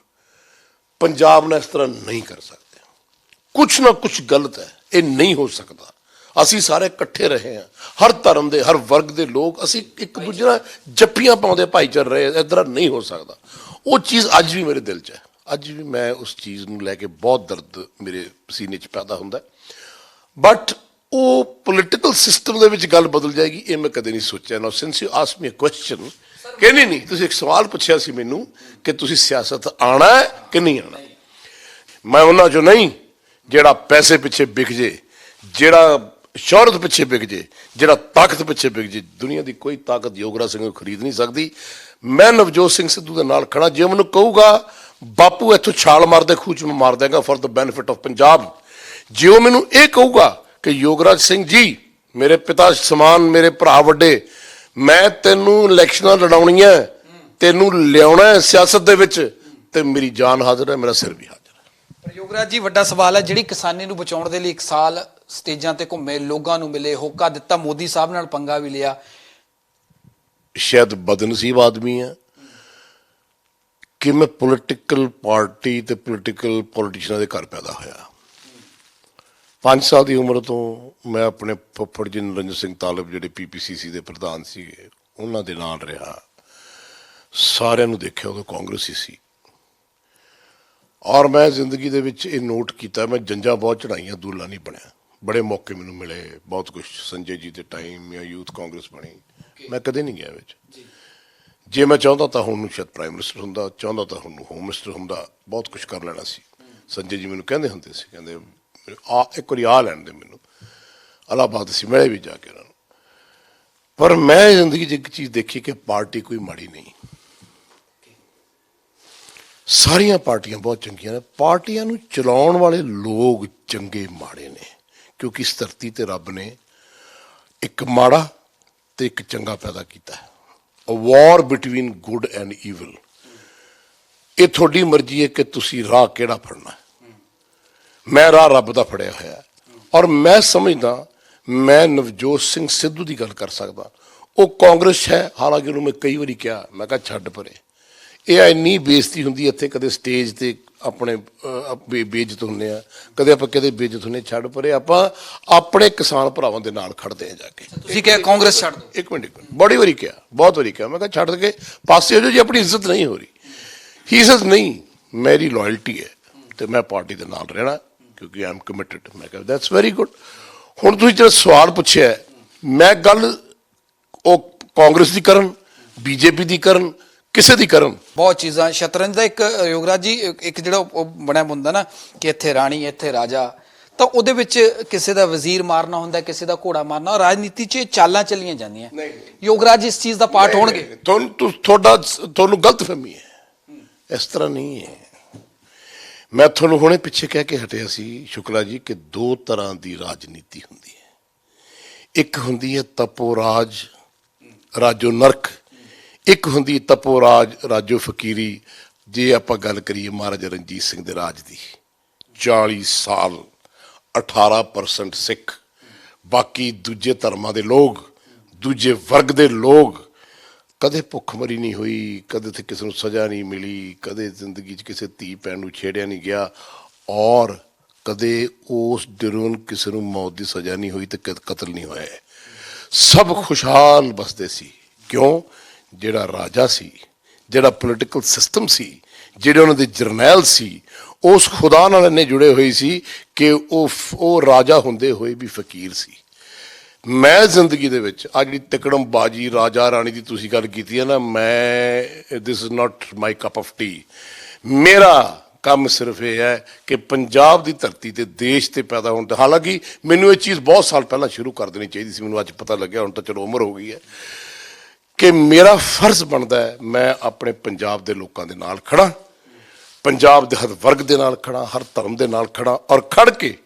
ਪੰਜਾਬ ਨਾਲ ਇਸ ਤਰ੍ਹਾਂ ਨਹੀਂ ਕਰ ਸਕਦੇ। ਕੁਛ ਨਾ ਕੁਛ ਗਲਤ ਹੈ, ਇਹ ਨਹੀਂ ਹੋ ਸਕਦਾ। ਅਸੀਂ ਸਾਰੇ ਇਕੱਠੇ ਰਹੇ ਹਾਂ, ਹਰ ਧਰਮ ਦੇ, ਹਰ ਵਰਗ ਦੇ ਲੋਕ, ਅਸੀਂ ਇੱਕ ਦੂਜੇ ਨਾਲ ਜੱਫੀਆਂ ਪਾਉਂਦੇ ਭਾਈ ਚੱਲ ਰਹੇ, ਇਸ ਤਰ੍ਹਾਂ ਨਹੀਂ ਹੋ ਸਕਦਾ। ਉਹ ਚੀਜ਼ ਅੱਜ ਵੀ ਮੇਰੇ ਦਿਲ 'ਚ ਹੈ, ਅੱਜ ਵੀ ਮੈਂ ਉਸ ਚੀਜ਼ ਨੂੰ ਲੈ ਕੇ ਬਹੁਤ ਦਰਦ ਮੇਰੇ ਸੀਨੇ 'ਚ ਪੈਦਾ ਹੁੰਦਾ। ਬਟ ਉਹ ਪੋਲੀਟੀਕਲ ਸਿਸਟਮ ਦੇ ਵਿੱਚ ਗੱਲ ਬਦਲ ਜਾਏਗੀ, ਇਹ ਮੈਂ ਕਦੇ ਨਹੀਂ ਸੋਚਿਆ। ਨਾ since you ask me a question, ਕਿ ਨਹੀਂ, ਤੁਸੀਂ ਇੱਕ ਸਵਾਲ ਪੁੱਛਿਆ ਸੀ ਮੈਨੂੰ ਕਿ ਤੁਸੀਂ ਸਿਆਸਤ ਆਉਣਾ ਹੈ ਕਿ ਨਹੀਂ ਆਉਣਾ। ਮੈਂ ਉਹਨਾਂ 'ਚੋਂ ਨਹੀਂ ਜਿਹੜਾ ਪੈਸੇ ਪਿੱਛੇ ਵਿਕ ਜੇ, ਜਿਹੜਾ ਸ਼ੌਹਰਤ ਪਿੱਛੇ ਵਿਕ ਜੇ, ਜਿਹੜਾ ਤਾਕਤ ਪਿੱਛੇ ਵਿਕ ਜੇ। ਦੁਨੀਆ ਦੀ ਕੋਈ ਤਾਕਤ ਯੋਗਰਾਜ ਸਿੰਘ ਨੂੰ ਖਰੀਦ ਨਹੀਂ ਸਕਦੀ। ਮੈਂ ਨਵਜੋਤ ਸਿੰਘ ਸਿੱਧੂ ਦੇ ਨਾਲ ਖੜਾ। ਜੇ ਮੈਨੂੰ ਕਹੂਗਾ ਬਾਪੂ ਇੱਥੋਂ ਛਾਲ ਮਾਰਦੇ ਖੂਹ 'ਚ ਮੈਂ ਮਾਰ ਦਿਆਂਗਾ for the benefit of Punjab. ਜੇ ਉਹ ਮੈਨੂੰ ਇਹ ਕਹੂਗਾ ਕਿ ਯੋਗਰਾਜ ਸਿੰਘ ਜੀ ਮੇਰੇ ਪਿਤਾ ਸਮਾਨ, ਮੇਰੇ ਭਰਾ ਵੱਡੇ, ਮੈਂ ਤੈਨੂੰ ਇਲੈਕਸ਼ਨਾਂ ਲੜਾਉਣੀਆਂ, ਤੈਨੂੰ ਲਿਆਉਣਾ ਸਿਆਸਤ ਦੇ ਵਿੱਚ, ਤੇ ਮੇਰੀ ਜਾਨ ਹਾਜ਼ਰ ਹੈ, ਮੇਰਾ ਸਿਰ ਵੀ ਹਾਜ਼ਰ ਹੈ। ਪਰ ਯੋਗਰਾਜ ਜੀ ਵੱਡਾ ਸਵਾਲ ਹੈ, ਜਿਹੜੀ ਕਿਸਾਨੀ ਨੂੰ ਬਚਾਉਣ ਦੇ ਲਈ 1 ਸਾਲ ਸਟੇਜਾਂ ਤੇ ਘੁੰਮੇ, ਲੋਕਾਂ ਨੂੰ ਮਿਲੇ, ਹੋਕਾ ਦਿੱਤਾ, ਮੋਦੀ ਸਾਹਿਬ ਨਾਲ ਪੰਗਾ ਵੀ ਲਿਆ। ਸ਼ਾਇਦ ਬਦਨਸੀਬ ਆਦਮੀ ਆ ਕਿ ਮੈਂ ਪੋਲੀਟੀਕਲ ਪਾਰਟੀ ਤੇ ਪੋਲੀਟੀਕਲ ਪੋਲੀਟੀਸ਼ੀਅਨਾਂ ਦੇ ਘਰ ਪੈਦਾ ਹੋਇਆ। 5 ਸਾਲ ਦੀ ਉਮਰ ਤੋਂ ਮੈਂ ਆਪਣੇ ਫੁੱਫੜ ਜੀ ਨਿਰੰਜਨ ਸਿੰਘ ਤਾਲਬ, ਜਿਹੜੇ PPCC ਦੇ ਪ੍ਰਧਾਨ ਸੀਗੇ, ਉਹਨਾਂ ਦੇ ਨਾਲ ਰਿਹਾ। ਸਾਰਿਆਂ ਨੂੰ ਦੇਖਿਆ, ਉਦੋਂ ਕਾਂਗਰਸ ਹੀ ਸੀ। ਔਰ ਮੈਂ ਜ਼ਿੰਦਗੀ ਦੇ ਵਿੱਚ ਇਹ ਨੋਟ ਕੀਤਾ, ਮੈਂ ਜੰਜਾਂ ਬਹੁਤ ਚੜਾਈਆਂ, ਦੂਲਾ ਨਹੀਂ ਬਣਿਆ। ਬੜੇ ਮੌਕੇ ਮੈਨੂੰ ਮਿਲੇ, ਬਹੁਤ ਕੁਛ, ਸੰਜੇ ਜੀ ਦੇ ਟਾਈਮ ਜਾਂ ਯੂਥ ਕਾਂਗਰਸ ਬਣੀ, ਮੈਂ ਕਦੇ ਨਹੀਂ ਗਿਆ ਵਿੱਚ। ਜੇ ਮੈਂ ਚਾਹੁੰਦਾ ਤਾਂ ਹੁਣ ਨੂੰ ਸ਼ਾਇਦ ਪ੍ਰਾਈਮ ਮਿਨਿਸਟਰ ਹੁੰਦਾ, ਚਾਹੁੰਦਾ ਤਾਂ ਹੁਣ ਨੂੰ ਹੋਮ ਮਿਨਿਸਟਰ ਹੁੰਦਾ, ਬਹੁਤ ਕੁਛ ਕਰ ਲੈਣਾ ਸੀ। ਸੰਜੇ ਜੀ ਮੈਨੂੰ ਕਹਿੰਦੇ ਹੁੰਦੇ ਸੀ, ਕਹਿੰਦੇ ਇੱਕ ਵਾਰੀ ਆ ਲੈਣ ਦੇ ਮੈਨੂੰ, ਇਲਾਹਾਬਾਦ ਅਸੀਂ ਮਿਲੇ ਵੀ ਜਾ ਕੇ ਉਹਨਾਂ ਨੂੰ। ਪਰ ਮੈਂ ਜ਼ਿੰਦਗੀ 'ਚ ਇੱਕ ਚੀਜ਼ ਦੇਖੀ ਕਿ ਪਾਰਟੀ ਕੋਈ ਮਾੜੀ ਨਹੀਂ, ਸਾਰੀਆਂ ਪਾਰਟੀਆਂ ਬਹੁਤ ਚੰਗੀਆਂ ਨੇ। ਪਾਰਟੀਆਂ ਨੂੰ ਚਲਾਉਣ ਵਾਲੇ ਲੋਕ ਚੰਗੇ ਮਾੜੇ ਨੇ, ਕਿਉਂਕਿ ਇਸ ਧਰਤੀ ਤੇ ਰੱਬ ਨੇ ਇੱਕ ਮਾੜਾ ਤੇ ਇੱਕ ਚੰਗਾ ਪੈਦਾ ਕੀਤਾ ਹੈ। ਅ ਵਾਰ ਬਿਟਵੀਨ ਗੁੱਡ ਐਂਡ ਈਵਲ। ਇਹ ਤੁਹਾਡੀ ਮਰਜ਼ੀ ਹੈ ਕਿ ਤੁਸੀਂ ਰਾਹ ਕਿਹੜਾ ਫੜਨਾ। ਮੈਂ ਰਾਹ ਰੱਬ ਦਾ ਫੜਿਆ ਹੋਇਆ, ਔਰ ਮੈਂ ਸਮਝਦਾ ਮੈਂ ਨਵਜੋਤ ਸਿੰਘ ਸਿੱਧੂ ਦੀ ਗੱਲ ਕਰ ਸਕਦਾ। ਉਹ ਕਾਂਗਰਸ ਹੈ, ਹਾਲਾਂਕਿ ਉਹਨੂੰ ਮੈਂ ਕਈ ਵਾਰੀ ਕਿਹਾ, ਮੈਂ ਕਿਹਾ ਛੱਡ ਪਰੇ, ਇਹ ਇੰਨੀ ਬੇਇੱਜ਼ਤੀ ਹੁੰਦੀ ਇੱਥੇ, ਕਦੇ ਸਟੇਜ ਤੇ ਆਪਣੇ ਬੇਇੱਜ਼ਤ ਹੁੰਦੇ ਆ, ਕਦੇ ਆਪਾਂ ਕਿਤੇ ਬੇਇੱਜ਼ਤ ਹੁੰਦੇ, ਛੱਡ ਪਰੇ, ਆਪਾਂ ਆਪਣੇ ਕਿਸਾਨ ਭਰਾਵਾਂ ਦੇ ਨਾਲ ਖੜਦੇ ਆ ਜਾ ਕੇ। ਤੁਸੀਂ ਕਿਹਾ ਕਾਂਗਰਸ ਛੱਡ ਦਿਓ। ਇੱਕ ਮਿੰਟ ਬੜੀ ਵਾਰੀ ਕਿਹਾ, ਬਹੁਤ ਵਾਰੀ ਕਿਹਾ, ਮੈਂ ਕਿਹਾ ਛੱਡ ਕੇ ਪਾਸੇ ਹੋ ਜਾਓ ਜੀ, ਆਪਣੀ ਇੱਜ਼ਤ ਨਹੀਂ ਹੋ ਰਹੀ। ਇੱਜ਼ਤ ਨਹੀਂ, ਮੇਰੀ ਲਾਇਲਟੀ ਹੈ ਤੇ ਮੈਂ ਪਾਰਟੀ ਦੇ ਨਾਲ ਰਹਿਣਾ ਕਿਉਂਕਿ ਆਈ ਐਮ ਕਮਿਟਡ। ਮੈਂ ਕਿਹਾ ਦੈਟਸ ਵੈਰੀ ਗੁੱਡ। ਹੁਣ ਤੁਸੀਂ ਜਿਹੜਾ ਸਵਾਲ ਪੁੱਛਿਆ, ਮੈਂ ਗੱਲ ਉਹ ਕਾਂਗਰਸ ਦੀ ਕਰਨ, ਬੀਜੇਪੀ ਦੀ ਕਰਨ, ਕਿਸੇ ਦੀ ਕਰਨ। ਬਹੁਤ ਚੀਜ਼ਾਂ ਸ਼ਤਰੰਜ ਦਾ ਇੱਕ ਯੋਗਰਾਜ ਜੀ ਇੱਕ ਜਿਹੜਾ ਉਹ ਬਣਿਆ ਹੁੰਦਾ ਨਾ ਕਿ ਇੱਥੇ ਰਾਣੀ ਇੱਥੇ ਰਾਜਾ, ਤਾਂ ਉਹਦੇ ਵਿੱਚ ਕਿਸੇ ਦਾ ਵਜ਼ੀਰ ਮਾਰਨਾ ਹੁੰਦਾ, ਕਿਸੇ ਦਾ ਘੋੜਾ ਮਾਰਨਾ, ਰਾਜਨੀਤੀ 'ਚ ਇਹ ਚਾਲਾਂ ਚੱਲੀਆਂ ਜਾਂਦੀਆਂ। ਯੋਗਰਾਜ ਇਸ ਚੀਜ਼ ਦਾ ਪਾਰਟ ਹੋਣਗੇ? ਤੁਹਾਨੂੰ ਗਲਤਫਹਿਮੀ ਹੈ, ਇਸ ਤਰ੍ਹਾਂ ਨਹੀਂ ਹੈ। ਮੈਂ ਤੁਹਾਨੂੰ ਹੁਣੇ ਪਿੱਛੇ ਕਹਿ ਕੇ ਹਟਿਆ ਸੀ ਸ਼ੁਕਲਾ ਜੀ ਕਿ ਦੋ ਤਰ੍ਹਾਂ ਦੀ ਰਾਜਨੀਤੀ ਹੁੰਦੀ ਹੈ। ਇੱਕ ਹੁੰਦੀ ਹੈ ਤਪੋ ਰਾਜ, ਰਾਜੋ ਨਰਕ। ਇੱਕ ਹੁੰਦੀ ਤਪੋ ਰਾਜ, ਰਾਜੋ ਫਕੀਰੀ। ਜੇ ਆਪਾਂ ਗੱਲ ਕਰੀਏ ਮਹਾਰਾਜਾ ਰਣਜੀਤ ਸਿੰਘ ਦੇ ਰਾਜ ਦੀ, 40 ਸਾਲ 18% ਸਿੱਖ, ਬਾਕੀ ਦੂਜੇ ਧਰਮਾਂ ਦੇ ਲੋਕ, ਦੂਜੇ ਵਰਗ ਦੇ ਲੋਕ, ਕਦੇ ਭੁੱਖਮਰੀ ਨਹੀਂ ਹੋਈ, ਕਦੇ ਤੇ ਕਿਸੇ ਨੂੰ ਸਜ਼ਾ ਨਹੀਂ ਮਿਲੀ, ਕਦੇ ਜ਼ਿੰਦਗੀ 'ਚ ਕਿਸੇ ਧੀ ਭੈਣ ਨੂੰ ਛੇੜਿਆ ਨਹੀਂ ਗਿਆ, ਔਰ ਕਦੇ ਉਸ ਦੌਰਾਨ ਕਿਸੇ ਨੂੰ ਮੌਤ ਦੀ ਸਜ਼ਾ ਨਹੀਂ ਹੋਈ ਤੇ ਕਤਲ ਨਹੀਂ ਹੋਇਆ। ਸਭ ਖੁਸ਼ਹਾਲ ਬਸਦੇ ਸੀ। ਕਿਉਂ? ਜਿਹੜਾ ਰਾਜਾ ਸੀ, ਜਿਹੜਾ ਪੋਲੀਟੀਕਲ ਸਿਸਟਮ ਸੀ, ਜਿਹੜੇ ਉਹਨਾਂ ਦੇ ਜਰਨੈਲ ਸੀ, ਉਸ ਖੁਦਾ ਨਾਲ ਇੰਨੇ ਜੁੜੇ ਹੋਏ ਸੀ ਕਿ ਉਹ ਰਾਜਾ ਹੁੰਦੇ ਹੋਏ ਵੀ ਫਕੀਰ ਸੀ। ਮੈਂ ਜ਼ਿੰਦਗੀ ਦੇ ਵਿੱਚ ਆ ਜਿਹੜੀ ਤਿਕੜਮਬਾਜੀ ਰਾਜਾ ਰਾਣੀ ਦੀ ਤੁਸੀਂ ਗੱਲ ਕੀਤੀ ਹੈ ਨਾ, ਮੈਂ this is not my cup of tea. ਮੇਰਾ ਕੰਮ ਸਿਰਫ ਇਹ ਹੈ ਕਿ ਪੰਜਾਬ ਦੀ ਧਰਤੀ ਤੇ ਦੇਸ਼ ਤੇ ਪੈਦਾ ਹੋਣ ਤੇ, ਹਾਲਾਂਕਿ ਮੈਨੂੰ ਇਹ ਚੀਜ਼ ਬਹੁਤ ਸਾਲ ਪਹਿਲਾਂ ਸ਼ੁਰੂ ਕਰ ਦੇਣੀ ਚਾਹੀਦੀ ਸੀ, ਮੈਨੂੰ ਅੱਜ ਪਤਾ ਲੱਗਿਆ, ਹੁਣ ਤਾਂ ਚਲੋ ਉਮਰ ਹੋ ਗਈ ਹੈ, ਕਿ ਮੇਰਾ ਫਰਜ਼ ਬਣਦਾ ਹੈ ਮੈਂ ਆਪਣੇ ਪੰਜਾਬ ਦੇ ਲੋਕਾਂ ਦੇ ਨਾਲ ਖੜਾ, ਪੰਜਾਬ ਦੇ ਹਰ ਵਰਗ ਦੇ ਨਾਲ ਖੜਾ, ਹਰ ਧਰਮ ਦੇ ਨਾਲ ਖੜਾ, ਔਰ ਖੜ ਕੇ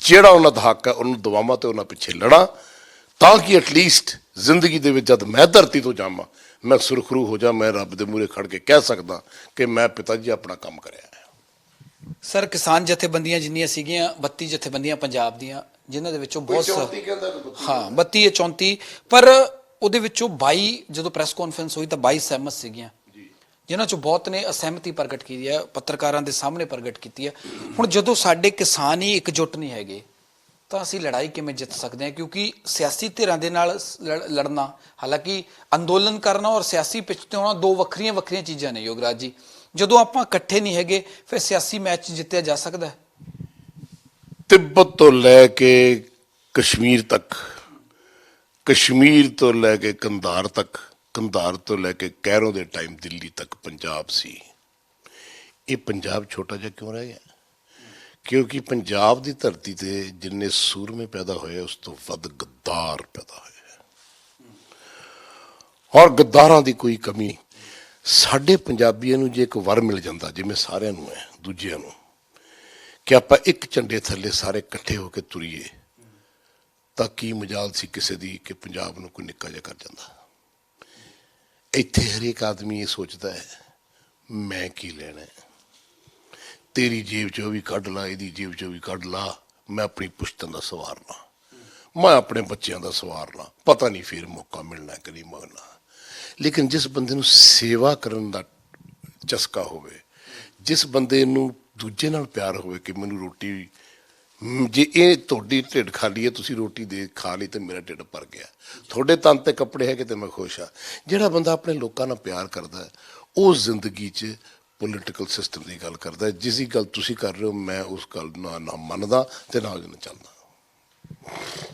ਜਿਹੜਾ ਉਹਨਾਂ ਦਾ ਹੱਕ ਹੈ ਉਹਨੂੰ ਦਵਾਵਾਂ ਤੇ ਉਹਨਾਂ ਪਿੱਛੇ ਲੜਾਂ, ਤਾਂ ਕਿ ਐਟਲੀਸਟ ਜ਼ਿੰਦਗੀ ਦੇ ਵਿੱਚ ਜਦ ਮੈਂ ਧਰਤੀ ਤੋਂ ਜਾਵਾਂ ਮੈਂ ਸੁਰਖਰੂ ਹੋ ਜਾ, ਮੈਂ ਰੱਬ ਦੇ ਮੂਹਰੇ ਖੜ ਕੇ ਕਹਿ ਸਕਦਾ ਕਿ ਮੈਂ ਪਿਤਾ ਜੀ ਆਪਣਾ ਕੰਮ ਕਰਿਆ ਹੈ। ਸਰ, ਕਿਸਾਨ ਜਥੇਬੰਦੀਆਂ ਜਿੰਨੀਆਂ ਸੀਗੀਆਂ, 32 ਜਥੇਬੰਦੀਆਂ ਪੰਜਾਬ ਦੀਆਂ, ਜਿਨ੍ਹਾਂ ਦੇ ਵਿੱਚੋਂ ਬਹੁਤ 32 ਜਾਂ 34, ਪਰ ਉਹਦੇ ਵਿੱਚੋਂ 22 ਜਦੋਂ ਪ੍ਰੈਸ ਕਾਨਫਰੰਸ ਹੋਈ ਤਾਂ 22 ਸਹਿਮਤ ਸੀਗੀਆਂ, ਜਿਨ੍ਹਾਂ 'ਚੋਂ ਬਹੁਤ ਨੇ ਅਸਹਿਮਤੀ ਪ੍ਰਗਟ ਕੀਤੀ ਹੈ, ਪੱਤਰਕਾਰਾਂ ਦੇ ਸਾਹਮਣੇ ਪ੍ਰਗਟ ਕੀਤੀ ਹੈ। ਹੁਣ ਜਦੋਂ ਸਾਡੇ ਕਿਸਾਨ ਹੀ ਇਕਜੁੱਟ ਨਹੀਂ ਹੈਗੇ ਤਾਂ ਅਸੀਂ ਲੜਾਈ ਕਿਵੇਂ ਜਿੱਤ ਸਕਦੇ ਹਾਂ? ਕਿਉਂਕਿ ਸਿਆਸੀ ਧਿਰਾਂ ਦੇ ਨਾਲ ਲੜਨਾ, ਹਾਲਾਂਕਿ ਅੰਦੋਲਨ ਕਰਨਾ ਔਰ ਸਿਆਸੀ ਪਿੱਚ ਤੇ ਹੋਣਾ ਦੋ ਵੱਖਰੀਆਂ ਵੱਖਰੀਆਂ ਚੀਜ਼ਾਂ ਨੇ ਯੋਗਰਾਜ ਜੀ। ਜਦੋਂ ਆਪਾਂ ਇਕੱਠੇ ਨਹੀਂ ਹੈਗੇ ਫਿਰ ਸਿਆਸੀ ਮੈਚ ਜਿੱਤਿਆ ਜਾ ਸਕਦਾ ਹੈ? ਤਿੱਬਤ ਤੋਂ ਲੈ ਕੇ ਕਸ਼ਮੀਰ ਤੱਕ, ਕਸ਼ਮੀਰ ਤੋਂ ਲੈ ਕੇ ਕੰਧਾਰ ਤੱਕ, ਕੰਧਾਰ ਤੋਂ ਲੈ ਕੇ ਕੈਰੋਂ ਦੇ ਟਾਈਮ ਦਿੱਲੀ ਤੱਕ ਪੰਜਾਬ ਸੀ। ਇਹ ਪੰਜਾਬ ਛੋਟਾ ਜਿਹਾ ਕਿਉਂ ਰਹਿ ਗਿਆ? ਕਿਉਂਕਿ ਪੰਜਾਬ ਦੀ ਧਰਤੀ ਤੇ ਜਿੰਨੇ ਸੂਰਮੇ ਪੈਦਾ ਹੋਏ ਉਸ ਤੋਂ ਵੱਧ ਗੱਦਾਰ ਪੈਦਾ ਹੋਏ, ਔਰ ਗੱਦਾਰਾਂ ਦੀ ਕੋਈ ਕਮੀ। ਸਾਡੇ ਪੰਜਾਬੀਆਂ ਨੂੰ ਜੇ ਇੱਕ ਵਰ ਮਿਲ ਜਾਂਦਾ, ਜਿਵੇਂ ਸਾਰਿਆਂ ਨੂੰ ਹੈ ਦੂਜਿਆਂ ਨੂੰ, ਕਿ ਆਪਾਂ ਇੱਕ ਝੰਡੇ ਥੱਲੇ ਸਾਰੇ ਇਕੱਠੇ ਹੋ ਕੇ ਤੁਰੀਏ, ਤਾਂ ਕੀ ਮਜਾਲ ਸੀ ਕਿਸੇ ਦੀ ਕਿ ਪੰਜਾਬ ਨੂੰ ਕੋਈ ਨਿੱਕਾ ਜਿਹਾ ਕਰ ਜਾਂਦਾ। ਇੱਥੇ ਹਰੇਕ ਆਦਮੀ ਇਹ ਸੋਚਦਾ ਹੈ ਮੈਂ ਕੀ ਲੈਣਾ, ਤੇਰੀ ਜੇਬ 'ਚੋਂ ਵੀ ਕੱਢ ਲਾ, ਇਹਦੀ ਜੇਬ 'ਚੋਂ ਵੀ ਕੱਢ ਲਾ, ਮੈਂ ਆਪਣੀ ਪੁਸ਼ਤਨ ਦਾ ਸਵਾਰ ਲਾਂ, ਮੈਂ ਆਪਣੇ ਬੱਚਿਆਂ ਦਾ ਸਵਾਰ ਲਾਂ, ਪਤਾ ਨਹੀਂ ਫਿਰ ਮੌਕਾ ਮਿਲਣਾ ਕਿ ਨਹੀਂ ਮਿਲਣਾ। ਲੇਕਿਨ ਜਿਸ ਬੰਦੇ ਨੂੰ ਸੇਵਾ ਕਰਨ ਦਾ ਚਸਕਾ ਹੋਵੇ, ਜਿਸ ਬੰਦੇ ਨੂੰ ਦੂਜੇ ਨਾਲ ਪਿਆਰ ਹੋਵੇ ਕਿ ਮੈਨੂੰ ਰੋਟੀ, ਜੇ ਇਹ ਤੁਹਾਡੀ ਢਿੱਡ ਖਾਲੀ ਹੈ, ਤੁਸੀਂ ਰੋਟੀ ਦੇ ਖਾ ਲਈ ਤੇ ਮੇਰਾ ਢਿੱਡ ਭਰ ਗਿਆ, ਤੁਹਾਡੇ ਤਨ ਤੇ ਕੱਪੜੇ ਹੈਗੇ ਤੇ ਮੈਂ ਖੁਸ਼ ਹਾਂ। ਜਿਹੜਾ ਬੰਦਾ ਆਪਣੇ ਲੋਕਾਂ ਨਾਲ ਪਿਆਰ ਕਰਦਾ ਹੈ ਉਹ ਜ਼ਿੰਦਗੀ 'ਚ ਪੋਲੀਟੀਕਲ ਸਿਸਟਮ ਦੀ ਗੱਲ ਕਰਦਾ ਹੈ। ਜਿਸ ਦੀ ਗੱਲ ਤੁਸੀਂ ਕਰ ਰਹੇ ਹੋ ਮੈਂ ਉਸ ਗੱਲ ਨਾਲ ਨਾ ਮੰਨਦਾ ਤੇ ਨਾ ਉਹਦੇ ਨਾਲ ਚੱਲਦਾ।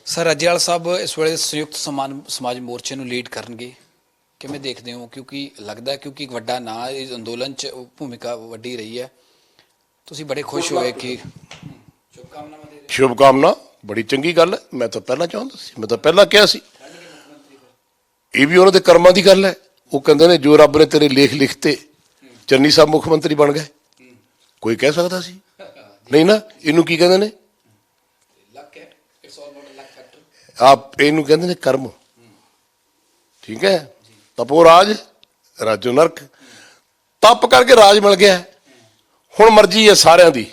ਸਰ, ਰਾਜੇਵਾਲ ਸਾਹਿਬ ਇਸ ਵੇਲੇ ਸੰਯੁਕਤ ਸਮਾਜ ਮੋਰਚੇ ਨੂੰ ਲੀਡ ਕਰਨਗੇ, ਕਿਵੇਂ ਦੇਖਦੇ ਹੋ? ਕਿਉਂਕਿ ਲੱਗਦਾ, ਕਿਉਂਕਿ ਇੱਕ ਵੱਡਾ ਨਾਂ ਇਸ ਅੰਦੋਲਨ 'ਚ ਭੂਮਿਕਾ ਵੱਡੀ ਰਹੀ ਹੈ, ਤੁਸੀਂ ਬੜੇ ਖੁਸ਼ ਹੋਏ ਕਿ ਸ਼ੁਭਕਾਮਨਾ, ਬੜੀ ਚੰਗੀ ਗੱਲ ਹੈ। ਮੈਂ ਤਾਂ ਪਹਿਲਾਂ ਚਾਹੁੰਦਾ ਸੀ, ਮੈਂ ਤਾਂ ਪਹਿਲਾਂ ਕਿਹਾ ਸੀ, ਇਹ ਵੀ ਉਹਨਾਂ ਦੇ ਕਰਮਾਂ ਦੀ ਗੱਲ ਹੈ। ਉਹ ਕਹਿੰਦੇ ਨੇ ਜੋ ਰੱਬ ਨੇ ਤੇਰੇ ਲੇਖ ਲਿਖਤੇ, ਚੰਨੀ ਸਾਹਿਬ ਮੁੱਖ ਮੰਤਰੀ ਬਣ ਗਏ, ਕੋਈ ਕਹਿ ਸਕਦਾ ਸੀ? ਨਹੀਂ ਨਾ। ਇਹਨੂੰ ਕੀ ਕਹਿੰਦੇ ਨੇ? ਆਪ ਇਹਨੂੰ ਕਹਿੰਦੇ ਨੇ ਕਰਮ। ਠੀਕ ਹੈ, ਤਪੋ ਰਾਜ, ਰਾਜੋ ਨਰਕ। ਤਪ ਕਰਕੇ ਰਾਜ ਮਿਲ ਗਿਆ, ਹੁਣ ਮਰਜ਼ੀ ਹੈ ਸਾਰਿਆਂ ਦੀ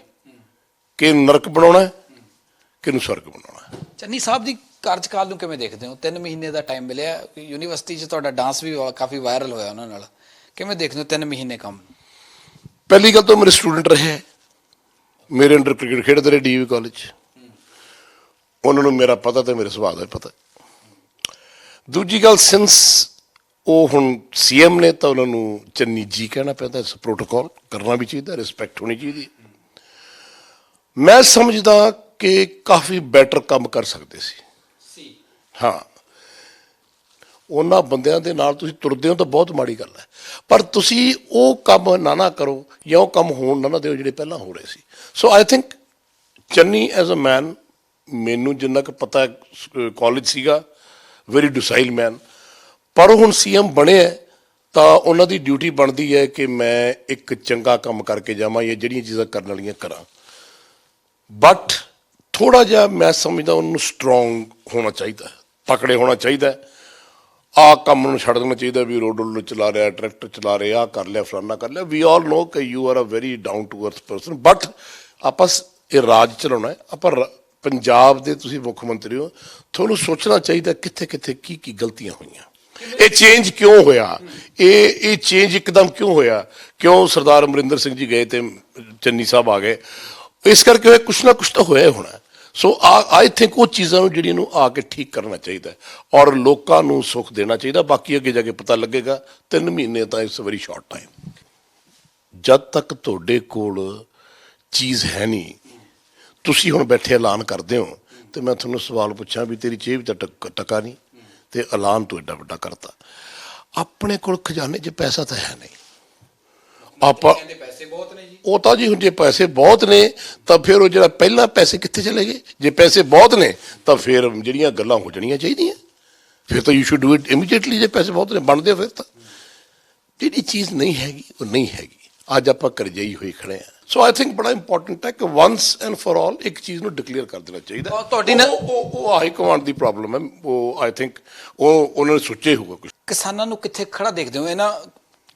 ਕਿ ਨਰਕ ਬਣਾਉਣਾ ਕਿ ਨੂੰ ਸਵਰਗ ਬਣਾਉਣਾ। ਚੰਨੀ ਸਾਹਿਬ ਦੀ ਕਾਰਜਕਾਲ ਨੂੰ ਕਿਵੇਂ ਦੇਖਦੇ ਹੋ? 3 ਮਹੀਨੇ ਦਾ ਟਾਈਮ ਮਿਲਿਆ, ਯੂਨੀਵਰਸਿਟੀ 'ਚ ਤੁਹਾਡਾ ਡਾਂਸ ਵੀ ਕਾਫੀ ਵਾਇਰਲ ਹੋਇਆ ਉਹਨਾਂ ਨਾਲ, ਕਿਵੇਂ ਦੇਖਦੇ ਹੋ 3 ਮਹੀਨੇ ਕੰਮ? ਪਹਿਲੀ ਗੱਲ ਤਾਂ ਮੇਰੇ ਸਟੂਡੈਂਟ ਰਹੇ, ਮੇਰੇ ਅੰਡਰ ਕ੍ਰਿਕਟ ਖੇਡਦੇ ਰਹੇ ਡੀਏਵੀ ਕਾਲਜ 'ਚ। ਉਹਨਾਂ ਨੂੰ ਮੇਰਾ ਪਤਾ ਤੇ ਮੇਰੇ ਸੁਭਾਅ ਦਾ ਪਤਾ। ਦੂਜੀ ਗੱਲ, ਸਿੰਸ ਉਹ ਹੁਣ ਸੀਐਮ ਨੇ ਤਾਂ ਉਹਨਾਂ ਨੂੰ ਚੰਨੀ ਜੀ ਕਹਿਣਾ ਪੈਂਦਾ। ਇਸ ਪ੍ਰੋਟੋਕਾਲ ਕਰਨਾ ਵੀ ਚਾਹੀਦਾ, ਰਿਸਪੈਕਟ ਹੋਣੀ ਚਾਹੀਦੀ। ਮੈਂ ਸਮਝਦਾ ਕਿ ਕਾਫੀ ਬੈਟਰ ਕੰਮ ਕਰ ਸਕਦੇ ਸੀ। ਹਾਂ, ਉਹਨਾਂ ਬੰਦਿਆਂ ਦੇ ਨਾਲ ਤੁਸੀਂ ਤੁਰਦੇ ਹੋ ਤਾਂ ਬਹੁਤ ਮਾੜੀ ਗੱਲ ਹੈ, ਪਰ ਤੁਸੀਂ ਉਹ ਕੰਮ ਨਾ ਕਰੋ ਜਾਂ ਉਹ ਕੰਮ ਹੋਣ ਨਾ ਦਿਓ ਜਿਹੜੇ ਪਹਿਲਾਂ ਹੋ ਰਹੇ ਸੀ। So I think Channi as a man, ਮੈਨੂੰ ਜਿੰਨਾ ਕੁ ਪਤਾ ਕਾਲਜ ਸੀਗਾ, ਵੈਰੀ ਡਿਸਾਈਲ ਮੈਨ, ਪਰ ਹੁਣ ਸੀਐਮ ਬਣਿਆ ਤਾਂ ਉਹਨਾਂ ਦੀ ਡਿਊਟੀ ਬਣਦੀ ਹੈ ਕਿ ਮੈਂ ਇੱਕ ਚੰਗਾ ਕੰਮ ਕਰਕੇ ਜਾਵਾਂ ਜਾਂ ਜਿਹੜੀਆਂ ਚੀਜ਼ਾਂ ਕਰਨ ਵਾਲੀਆਂ ਕਰਾਂ। ਬਟ ਥੋੜ੍ਹਾ ਜਿਹਾ ਮੈਂ ਸਮਝਦਾ ਉਹਨੂੰ ਸਟਰੋਂਗ ਹੋਣਾ ਚਾਹੀਦਾ, ਤਕੜੇ ਹੋਣਾ ਚਾਹੀਦਾ। ਆਹ ਕੰਮ ਨੂੰ ਛੱਡ ਦੇਣਾ ਚਾਹੀਦਾ ਵੀ ਰੋਡ ਚਲਾ ਰਿਹਾ, ਟਰੈਕਟਰ ਚਲਾ ਰਿਹਾ, ਆਹ ਕਰ ਲਿਆ, ਫਲਾਨਾ ਕਰ ਲਿਆ। ਵੀ ਆਲ ਨੋ ਕਿ you are a very down to earth person, but ਆਪਾਂ ਇਹ ਰਾਜ ਚਲਾਉਣਾ ਹੈ। ਆਪਾਂ ਪੰਜਾਬ ਦੇ ਤੁਸੀਂ ਮੁੱਖ ਮੰਤਰੀ ਹੋ, ਤੁਹਾਨੂੰ ਸੋਚਣਾ ਚਾਹੀਦਾ ਕਿੱਥੇ ਕਿੱਥੇ ਕੀ ਕੀ ਗਲਤੀਆਂ ਹੋਈਆਂ, ਇਹ ਚੇਂਜ ਕਿਉਂ ਹੋਇਆ, ਇਹ ਚੇਂਜ ਇੱਕਦਮ ਕਿਉਂ ਹੋਇਆ, ਕਿਉਂ ਸਰਦਾਰ ਅਮਰਿੰਦਰ ਸਿੰਘ ਜੀ ਗਏ ਤੇ ਚੰਨੀ ਸਾਹਿਬ ਆ ਗਏ। ਇਸ ਕਰਕੇ ਹੋਇਆ, ਕੁਛ ਨਾ ਕੁਛ ਤਾਂ ਹੋਇਆ ਹੀ ਹੋਣਾ। ਸੋ ਆਈ ਥਿੰਕ ਉਹ ਚੀਜ਼ਾਂ ਨੂੰ ਜਿਹੜੀਆਂ ਨੂੰ ਆ ਕੇ ਠੀਕ ਕਰਨਾ ਚਾਹੀਦਾ ਔਰ ਲੋਕਾਂ ਨੂੰ ਸੁੱਖ ਦੇਣਾ ਚਾਹੀਦਾ। ਬਾਕੀ ਅੱਗੇ ਜਾ ਕੇ ਪਤਾ ਲੱਗੇਗਾ। 3 ਮਹੀਨੇ ਤਾਂ ਇਟਸ ਵੈਰੀ ਸ਼ਾਰਟ ਟਾਈਮ। ਜਦ ਤੱਕ ਤੁਹਾਡੇ ਕੋਲ ਚੀਜ਼ ਹੈ ਨਹੀਂ, ਤੁਸੀਂ ਹੁਣ ਬੈਠੇ ਐਲਾਨ ਕਰਦੇ ਹੋ ਤੇ ਮੈਂ ਤੁਹਾਨੂੰ ਸਵਾਲ ਪੁੱਛਾਂ ਵੀ ਤੇਰੀ ਜੇਬ ਤਾਂ ਟਕਾ ਨਹੀਂ ਤੇ ਐਲਾਨ ਤੂੰ ਐਡਾ ਵੱਡਾ ਕਰਤਾ। ਆਪਣੇ ਕੋਲ ਖਜ਼ਾਨੇ 'ਚ ਪੈਸਾ ਤਾਂ ਹੈ ਨਹੀਂ। ਆਪਾਂ ਪੈਸੇ ਬਹੁਤ ਨੇ ਜੀ, ਉਹ ਤਾਂ ਜੀ ਹੁਣ ਜੇ ਪੈਸੇ ਬਹੁਤ ਨੇ ਤਾਂ ਫਿਰ ਉਹ ਜਿਹੜਾ ਪਹਿਲਾਂ ਪੈਸੇ ਕਿੱਥੇ ਚਲੇ ਗਏ? ਜੇ ਪੈਸੇ ਬਹੁਤ ਨੇ ਤਾਂ ਫਿਰ ਜਿਹੜੀਆਂ ਗੱਲਾਂ ਹੋ ਜਾਣੀਆਂ ਚਾਹੀਦੀਆਂ, ਫਿਰ ਤਾਂ you should do it immediately. ਜੇ ਪੈਸੇ ਬਹੁਤ ਨੇ ਬਣਦੇ ਫਿਰ ਤਾਂ ਜਿਹੜੀ ਚੀਜ਼ ਨਹੀਂ ਹੈਗੀ ਉਹ ਨਹੀਂ ਹੈਗੀ। ਅੱਜ ਆਪਾਂ ਕਰਜ਼ਾਈ ਹੋਈ ਖੜੇ ਆ। ਸੋ ਆਈ ਥਿੰਕ ਬੜਾ ਇੰਪੋਰਟੈਂਟ ਹੈ ਕਿ ਵਨਸ ਐਂਡ ਫॉर ਆਲ ਇੱਕ ਚੀਜ਼ ਨੂੰ ਡਿਕਲੇਅਰ ਕਰ ਦੇਣਾ ਚਾਹੀਦਾ। ਤੁਹਾਡੀ ਉਹ ਹਾਈ ਕਮਾਂਡ ਦੀ ਪ੍ਰੋਬਲਮ ਹੈ। ਉਹ ਆਈ ਥਿੰਕ ਉਹਨਾਂ ਨੇ ਸੋਚਿਆ ਹੋਊਗਾ ਕੁਝ। ਕਿਸਾਨਾਂ ਨੂੰ ਕਿੱਥੇ ਖੜਾ ਦੇਖਦੇ ਹੋ? ਇਹਨਾਂ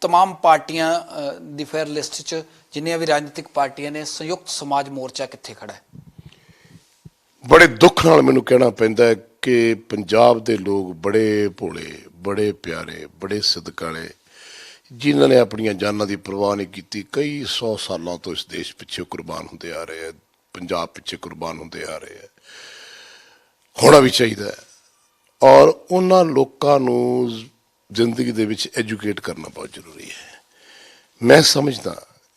ਤਮਾਮ ਪਾਰਟੀਆਂ ਦੀ ਫੇਅਰ ਲਿਸਟ 'ਚ ਜਿੰਨੀਆਂ ਵੀ ਰਾਜਨੀਤਿਕ ਪਾਰਟੀਆਂ ਨੇ, ਸੰਯੁਕਤ ਸਮਾਜ ਮੋਰਚਾ ਕਿੱਥੇ ਖੜਾ ਹੈ? ਬੜੇ ਦੁੱਖ ਨਾਲ ਮੈਨੂੰ ਕਹਿਣਾ ਪੈਂਦਾ ਹੈ ਕਿ ਪੰਜਾਬ ਦੇ ਲੋਕ ਬੜੇ ਭੋਲੇ, ਬੜੇ ਪਿਆਰੇ, ਬੜੇ ਸਦਕਾਲੇ, ਜਿਨ੍ਹਾਂ ਨੇ ਆਪਣੀਆਂ ਜਾਨਾਂ ਦੀ ਪਰਵਾਹ ਨਹੀਂ ਕੀਤੀ, ਕਈ 100 ਸਾਲਾਂ ਤੋਂ ਇਸ ਦੇਸ਼ ਪਿੱਛੇ ਕੁਰਬਾਨ ਹੁੰਦੇ ਆ ਰਹੇ ਹੈ, ਪੰਜਾਬ ਪਿੱਛੇ ਕੁਰਬਾਨ ਹੁੰਦੇ ਆ ਰਹੇ ਹੈ। ਹੋਣਾ ਵੀ ਚਾਹੀਦਾ ਹੈ। ਔਰ ਉਹਨਾਂ ਲੋਕਾਂ ਨੂੰ ਜ਼ਿੰਦਗੀ ਦੇ ਵਿੱਚ ਐਜੂਕੇਟ ਕਰਨਾ ਬਹੁਤ ਜ਼ਰੂਰੀ ਹੈ। ਮੈਂ ਸਮਝਦਾ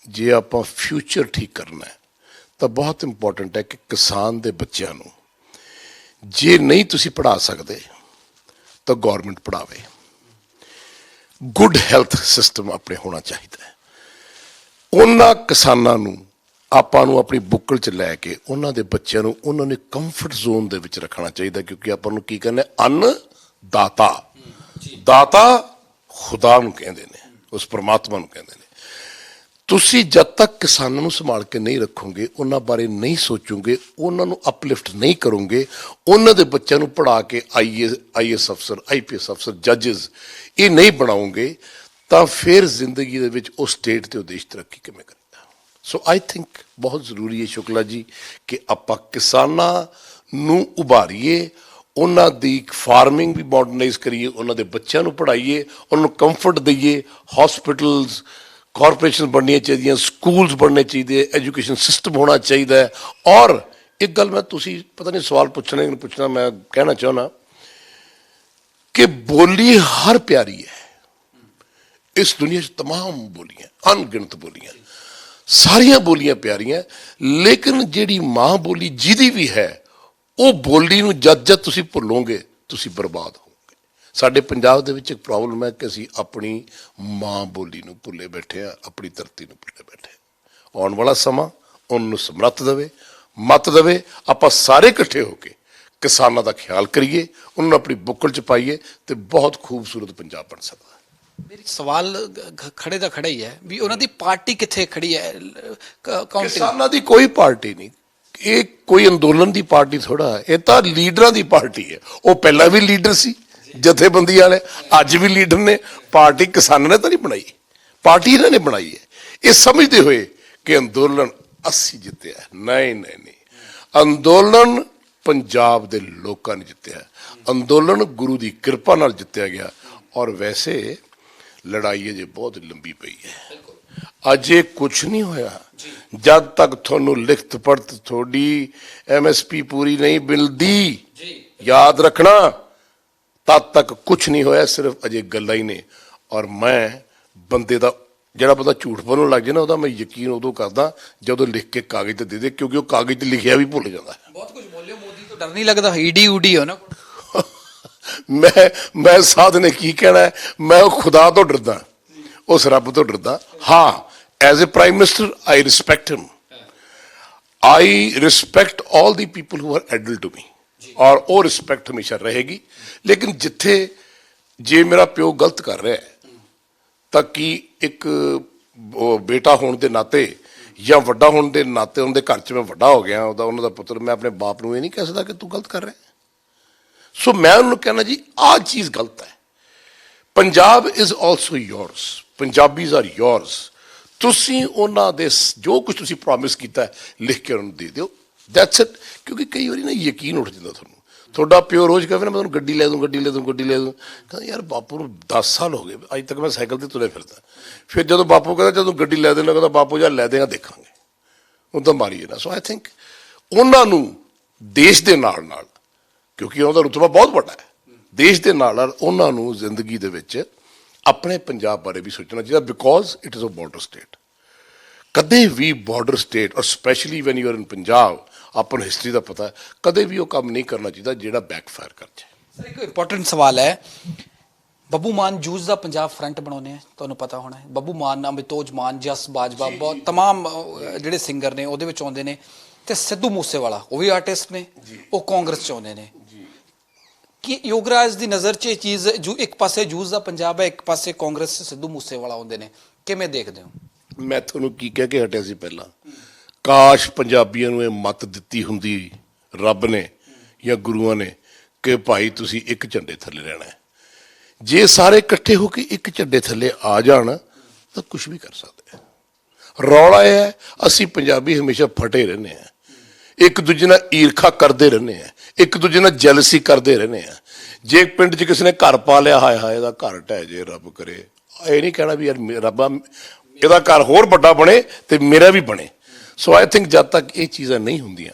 ਜੇ ਆਪਾਂ ਫਿਊਚਰ ਠੀਕ ਕਰਨਾ ਹੈ ਤਾਂ ਬਹੁਤ ਇੰਪੋਰਟੈਂਟ ਹੈ ਕਿ ਕਿਸਾਨ ਦੇ ਬੱਚਿਆਂ ਨੂੰ ਜੇ ਨਹੀਂ ਤੁਸੀਂ ਪੜ੍ਹਾ ਸਕਦੇ ਤਾਂ ਗੌਰਮੈਂਟ ਪੜ੍ਹਾਵੇ। ਗੁੱਡ ਹੈਲਥ ਸਿਸਟਮ ਆਪਣੇ ਹੋਣਾ ਚਾਹੀਦਾ ਹੈ। ਉਹਨਾਂ ਕਿਸਾਨਾਂ ਨੂੰ ਆਪਾਂ ਨੂੰ ਆਪਣੀ ਬੁੱਕਲ 'ਚ ਲੈ ਕੇ ਉਹਨਾਂ ਦੇ ਬੱਚਿਆਂ ਨੂੰ ਉਹਨਾਂ ਨੇ ਕੰਫਰਟ ਜ਼ੋਨ ਦੇ ਵਿੱਚ ਰੱਖਣਾ ਚਾਹੀਦਾ, ਕਿਉਂਕਿ ਆਪਾਂ ਨੂੰ ਕੀ ਕਹਿੰਦੇ ਅੰਨ ਦਾਤਾ, ਦਾਤਾ ਖੁਦਾ ਨੂੰ ਕਹਿੰਦੇ ਨੇ, ਉਸ ਪਰਮਾਤਮਾ ਨੂੰ ਕਹਿੰਦੇ ਨੇ। ਤੁਸੀਂ ਜਦ ਤੱਕ ਕਿਸਾਨਾਂ ਨੂੰ ਸੰਭਾਲ ਕੇ ਨਹੀਂ ਰੱਖੋਗੇ, ਉਹਨਾਂ ਬਾਰੇ ਨਹੀਂ ਸੋਚੋਗੇ, ਉਹਨਾਂ ਨੂੰ ਅਪਲਿਫਟ ਨਹੀਂ ਕਰੋਗੇ, ਉਹਨਾਂ ਦੇ ਬੱਚਿਆਂ ਨੂੰ ਪੜ੍ਹਾ ਕੇ ਆਈਏਐਸ ਅਫਸਰ, ਆਈਪੀਐਸ ਅਫਸਰ, ਜੱਜਸ ਇਹ ਨਹੀਂ ਬਣਾਓਗੇ ਤਾਂ ਫਿਰ ਜ਼ਿੰਦਗੀ ਦੇ ਵਿੱਚ ਉਹ ਸਟੇਟ ਤੇ ਉਹ ਦੇਸ਼ ਤਰੱਕੀ ਕਿਵੇਂ ਕਰੇਗਾ? ਸੋ ਆਈ ਥਿੰਕ ਬਹੁਤ ਜ਼ਰੂਰੀ ਹੈ ਸ਼ੁਕਲਾ ਜੀ ਕਿ ਆਪਾਂ ਕਿਸਾਨਾਂ ਨੂੰ ਉਭਾਰੀਏ, ਉਹਨਾਂ ਦੀ ਫਾਰਮਿੰਗ ਵੀ ਮਾਡਰਨਾਈਜ਼ ਕਰੀਏ, ਉਹਨਾਂ ਦੇ ਬੱਚਿਆਂ ਨੂੰ ਪੜ੍ਹਾਈਏ, ਉਹਨਾਂ ਨੂੰ ਕੰਫਰਟ ਦਈਏ। ਹੌਸਪੀਟਲਸ, ਕਾਰਪੋਰੇਸ਼ਨ ਬਣਨੀਆਂ ਚਾਹੀਦੀਆਂ, ਸਕੂਲਸ ਬਣਨੇ ਚਾਹੀਦੇ, ਐਜੂਕੇਸ਼ਨ ਸਿਸਟਮ ਹੋਣਾ ਚਾਹੀਦਾ ਹੈ। ਔਰ ਇੱਕ ਗੱਲ ਮੈਂ ਤੁਸੀਂ ਪਤਾ ਨਹੀਂ ਸਵਾਲ ਪੁੱਛਣਾ ਮੈਂ ਕਹਿਣਾ ਚਾਹੁੰਦਾ ਕਿ ਬੋਲੀ ਹਰ ਪਿਆਰੀ ਹੈ। ਇਸ ਦੁਨੀਆ 'ਚ ਤਮਾਮ ਬੋਲੀਆਂ, ਅਣਗਿਣਤ ਬੋਲੀਆਂ, ਸਾਰੀਆਂ ਬੋਲੀਆਂ ਪਿਆਰੀਆਂ, ਲੇਕਿਨ ਜਿਹੜੀ ਮਾਂ ਬੋਲੀ ਜਿਹਦੀ ਵੀ ਹੈ ਉਹ ਬੋਲੀ ਨੂੰ ਜਦ ਤੁਸੀਂ ਭੁੱਲੋਗੇ ਤੁਸੀਂ ਬਰਬਾਦ ਹੋਵੋਗੇ। ਸਾਡੇ ਪੰਜਾਬ ਦੇ ਵਿੱਚ ਇੱਕ ਪ੍ਰੋਬਲਮ ਹੈ ਕਿ ਅਸੀਂ ਆਪਣੀ ਮਾਂ ਬੋਲੀ ਨੂੰ ਭੁੱਲੇ ਬੈਠੇ ਹਾਂ, ਆਪਣੀ ਧਰਤੀ ਨੂੰ ਭੁੱਲੇ ਬੈਠੇ ਹਾਂ। ਆਉਣ ਵਾਲਾ ਸਮਾਂ ਉਹਨੂੰ ਸਮਰੱਥ ਦੇਵੇ, ਮੱਤ ਦੇਵੇ। ਆਪਾਂ ਸਾਰੇ ਇਕੱਠੇ ਹੋ ਕੇ ਕਿਸਾਨਾਂ ਦਾ ਖਿਆਲ ਕਰੀਏ, ਉਹਨਾਂ ਨੂੰ ਆਪਣੀ ਬੁੱਕਲ 'ਚ ਪਾਈਏ ਤੇ ਬਹੁਤ ਖੂਬਸੂਰਤ ਪੰਜਾਬ ਬਣ ਸਕਦਾ। ਮੇਰੀ ਸਵਾਲ ਖੜੇ ਦਾ ਖੜਾ ਹੀ ਹੈ ਵੀ ਉਹਨਾਂ ਦੀ ਪਾਰਟੀ ਕਿੱਥੇ ਖੜੀ ਹੈ? ਕਿਸਾਨਾਂ ਦੀ ਕੋਈ ਪਾਰਟੀ ਨਹੀਂ, ਇਹ ਕੋਈ ਅੰਦੋਲਨ ਦੀ ਪਾਰਟੀ ਥੋੜਾ ਹੈ, ਇਹ ਤਾਂ ਲੀਡਰਾਂ ਦੀ ਪਾਰਟੀ ਹੈ। ਉਹ ਪਹਿਲਾਂ ਵੀ ਲੀਡਰ ਸੀ ਜਥੇਬੰਦੀ ਵਾਲੇ, ਅੱਜ ਵੀ ਲੀਡਰ ਨੇ। ਪਾਰਟੀ ਕਿਸਾਨਾਂ ਨੇ ਤਾਂ ਨਹੀਂ ਬਣਾਈ, ਪਾਰਟੀ ਇਹਨਾਂ ਨੇ ਬਣਾਈ ਹੈ, ਇਹ ਸਮਝਦੇ ਹੋਏ ਕਿ ਅੰਦੋਲਨ ਅਸੀਂ ਜਿੱਤਿਆ। ਨਹੀਂ, ਅੰਦੋਲਨ ਪੰਜਾਬ ਦੇ ਲੋਕਾਂ ਨੇ ਜਿੱਤਿਆ, ਅੰਦੋਲਨ ਗੁਰੂ ਦੀ ਕਿਰਪਾ ਨਾਲ ਜਿੱਤਿਆ ਗਿਆ। ਔਰ ਵੈਸੇ ਲੜਾਈ ਅਜੇ ਬਹੁਤ ਲੰਬੀ ਪਈ ਹੈ। ਅਜੇ ਕੁਝ ਨਹੀਂ ਹੋਇਆ ਜਦ ਤੱਕ ਤੁਹਾਨੂੰ ਲਿਖਤ ਪੜਤ ਤੁਹਾਡੀ ਐਮਐਸਪੀ ਪੂਰੀ ਨਹੀਂ ਮਿਲਦੀ ਯਾਦ ਰੱਖਣਾ ਤਦ ਤੱਕ ਕੁਝ ਨਹੀਂ ਹੋਇਆ ਸਿਰਫ ਅਜੇ ਗੱਲਾਂ ਹੀ ਨੇ ਔਰ ਮੈਂ ਬੰਦੇ ਦਾ ਜਿਹੜਾ ਬੰਦਾ ਝੂਠ ਬੋਲਣ ਲੱਗ ਜੇ ਨਾ ਉਹਦਾ ਮੈਂ ਯਕੀਨ ਉਦੋਂ ਕਰਦਾ ਜਦੋਂ ਲਿਖ ਕੇ ਕਾਗਜ਼ ਤੇ ਦੇ ਦੇ ਕਿਉਂਕਿ ਉਹ ਕਾਗਜ਼ ਤੇ ਲਿਖਿਆ ਵੀ ਭੁੱਲ ਜਾਂਦਾ ਹੈ ਬਹੁਤ ਕੁਝ ਬੋਲਿਓ ਮੋਦੀ ਤੋਂ ਡਰ ਨਹੀਂ ਲੱਗਦਾ ਈਡੀ ਊਡੀ ਹੋ ਨਾ ਮੈਂ ਸਾਧ ਨੇ ਕੀ ਕਹਿਣਾ ਹੈ ਮੈਂ ਉਹ ਖੁਦਾ ਤੋਂ ਡਰਦਾ ਉਸ ਰੱਬ ਤੋਂ ਡਰਦਾ ਹਾਂ as a prime minister I respect him I respect all the people who are added to me ਔਰ ਉਹ ਰਿਸਪੈਕਟ ਹਮੇਸ਼ਾ ਰਹੇਗੀ ਲੇਕਿਨ ਜਿੱਥੇ ਜੇ ਮੇਰਾ ਪਿਓ ਗਲਤ ਕਰ ਰਿਹਾ ਹੈ ਤਾਂ ਕੀ ਇੱਕ ਬੇਟਾ ਹੋਣ ਦੇ ਨਾਤੇ ਜਾਂ ਵੱਡਾ ਹੋਣ ਦੇ ਨਾਤੇ ਉਹਦੇ ਘਰ 'ਚ ਮੈਂ ਵੱਡਾ ਹੋ ਗਿਆ ਉਹਨਾਂ ਦਾ ਪੁੱਤਰ ਮੈਂ ਆਪਣੇ ਬਾਪ ਨੂੰ ਇਹ ਨਹੀਂ ਕਹਿ ਸਕਦਾ ਕਿ ਤੂੰ ਗਲਤ ਕਰ ਰਿਹਾ ਸੋ ਮੈਂ ਉਹਨੂੰ ਕਹਿਣਾ ਜੀ ਆਹ ਚੀਜ਼ ਗਲਤ ਹੈ Punjab is also yours Punjabis are yours ਤੁਸੀਂ ਉਹਨਾਂ ਦੇ ਜੋ ਕੁਝ ਤੁਸੀਂ ਪ੍ਰੋਮਿਸ ਕੀਤਾ ਹੈ ਲਿਖ ਕੇ ਉਹਨਾਂ ਨੂੰ ਦੇ ਦਿਓ ਦੈਟਸ ਇਟ ਕਿਉਂਕਿ ਕਈ ਵਾਰੀ ਨਾ ਯਕੀਨ ਉੱਠ ਜਾਂਦਾ ਤੁਹਾਨੂੰ ਤੁਹਾਡਾ ਪਿਓ ਰੋਜ਼ ਕਹੇ ਨਾ ਮੈਂ ਤੁਹਾਨੂੰ ਗੱਡੀ ਲੈ ਦੂੰ ਕਹਿੰਦਾ ਯਾਰ ਬਾਪੂ ਨੂੰ 10 ਸਾਲ ਹੋ ਗਏ ਅੱਜ ਤੱਕ ਮੈਂ ਸਾਈਕਲ ਤੇ ਤੁਰੇ ਫਿਰਦਾ ਫਿਰ ਜਦੋਂ ਬਾਪੂ ਕਹਿੰਦਾ ਜਦੋਂ ਗੱਡੀ ਲੈ ਦੇਣਾ ਕਹਿੰਦਾ ਬਾਪੂ ਜਾਂ ਲੈ ਦੇਗਾ ਦੇਖਾਂਗੇ ਉਹ ਤਾਂ ਮਾਰੀ ਨਾ ਸੋ ਆਈ ਥਿੰਕ ਉਹਨਾਂ ਨੂੰ ਦੇਸ਼ ਦੇ ਨਾਲ ਕਿਉਂਕਿ ਉਹਦਾ ਰੁਤਬਾ ਬਹੁਤ ਵੱਡਾ ਹੈ ਦੇਸ਼ ਦੇ ਨਾਲ ਉਹਨਾਂ ਨੂੰ ਜ਼ਿੰਦਗੀ ਦੇ ਵਿੱਚ ਆਪਣੇ ਪੰਜਾਬ ਬਾਰੇ ਵੀ ਸੋਚਣਾ ਚਾਹੀਦਾ because it is a border state ਕਦੇ ਵੀ ਬਾਰਡਰ ਸਟੇਟ ਔਰ specially when you are in Punjab ਆਪਾਂ ਨੂੰ ਹਿਸਟਰੀ ਦਾ ਪਤਾ ਕਦੇ ਵੀ ਉਹ ਕੰਮ ਨਹੀਂ ਕਰਨਾ ਚਾਹੀਦਾ ਜਿਹੜਾ ਬੈਕਫਾਇਰ ਕਰ ਜਾਏ ਸਰ ਇੱਕ ਇੰਪੋਰਟੈਂਟ ਸਵਾਲ ਹੈ ਬੱਬੂ ਮਾਨ ਜੂਸ ਦਾ ਪੰਜਾਬ ਫਰੰਟ ਬਣਾਉਂਦੇ ਆ ਤੁਹਾਨੂੰ ਪਤਾ ਹੋਣਾ ਹੈ ਬੱਬੂ ਮਾਨ ਅਮਿਤੋਜ ਮਾਨ ਜਸ ਬਾਜਵਾ ਬਹੁਤ ਤਮਾਮ ਜਿਹੜੇ ਸਿੰਗਰ ਨੇ ਉਹਦੇ ਵਿੱਚ ਆਉਂਦੇ ਨੇ ਤੇ ਸਿੱਧੂ ਮੂਸੇਵਾਲਾ ਉਹ ਵੀ ਆਰਟਿਸਟ ਨੇ ਉਹ ਕਾਂਗਰਸ ਚ ਆਉਂਦੇ ਨੇ ਕਿ ਯੋਗਰਾਜ ਦੀ ਨਜ਼ਰ 'ਚ ਇਹ ਚੀਜ਼ ਜੋ ਇੱਕ ਪਾਸੇ ਜੂਸ ਦਾ ਪੰਜਾਬ ਹੈ ਇੱਕ ਪਾਸੇ ਕਾਂਗਰਸ ਸਿੱਧੂ ਮੂਸੇਵਾਲਾ ਆਉਂਦੇ ਨੇ ਕਿਵੇਂ ਦੇਖਦੇ ਹੋ ਮੈਂ ਤੁਹਾਨੂੰ ਕੀ ਕਹਿ ਕੇ ਹਟਿਆ ਸੀ ਪਹਿਲਾਂ ਕਾਸ਼ ਪੰਜਾਬੀਆਂ ਨੂੰ ਇਹ ਮੱਤ ਦਿੱਤੀ ਹੁੰਦੀ ਰੱਬ ਨੇ ਜਾਂ ਗੁਰੂਆਂ ਨੇ ਕਿ ਭਾਈ ਤੁਸੀਂ ਇੱਕ ਝੰਡੇ ਥੱਲੇ ਰਹਿਣਾ ਹੈ ਜੇ ਸਾਰੇ ਇਕੱਠੇ ਹੋ ਕੇ ਇੱਕ ਝੰਡੇ ਥੱਲੇ ਆ ਜਾਣ ਤਾਂ ਕੁਝ ਵੀ ਕਰ ਸਕਦੇ ਆ ਰੌਲਾ ਇਹ ਹੈ ਅਸੀਂ ਪੰਜਾਬੀ ਹਮੇਸ਼ਾ ਫਟੇ ਰਹਿੰਦੇ ਆ ਇੱਕ ਦੂਜੇ ਨਾਲ ਈਰਖਾ ਕਰਦੇ ਰਹਿੰਦੇ ਆ ਇੱਕ ਦੂਜੇ ਨਾਲ ਜੈਲਸੀ ਕਰਦੇ ਰਹਿੰਦੇ ਆ ਜੇ ਪਿੰਡ 'ਚ ਕਿਸੇ ਨੇ ਘਰ ਪਾ ਲਿਆ ਹਾਏ ਇਹਦਾ ਘਰ ਢਹਿ ਜੇ ਰੱਬ ਕਰੇ ਇਹ ਨਹੀਂ ਕਹਿਣਾ ਵੀ ਯਾਰ ਰੱਬਾ ਇਹਦਾ ਘਰ ਹੋਰ ਵੱਡਾ ਬਣੇ ਤੇ ਮੇਰਾ ਵੀ ਬਣੇ ਸੋ ਆਈ ਥਿੰਕ ਜਦ ਤੱਕ ਇਹ ਚੀਜ਼ਾਂ ਨਹੀਂ ਹੁੰਦੀਆਂ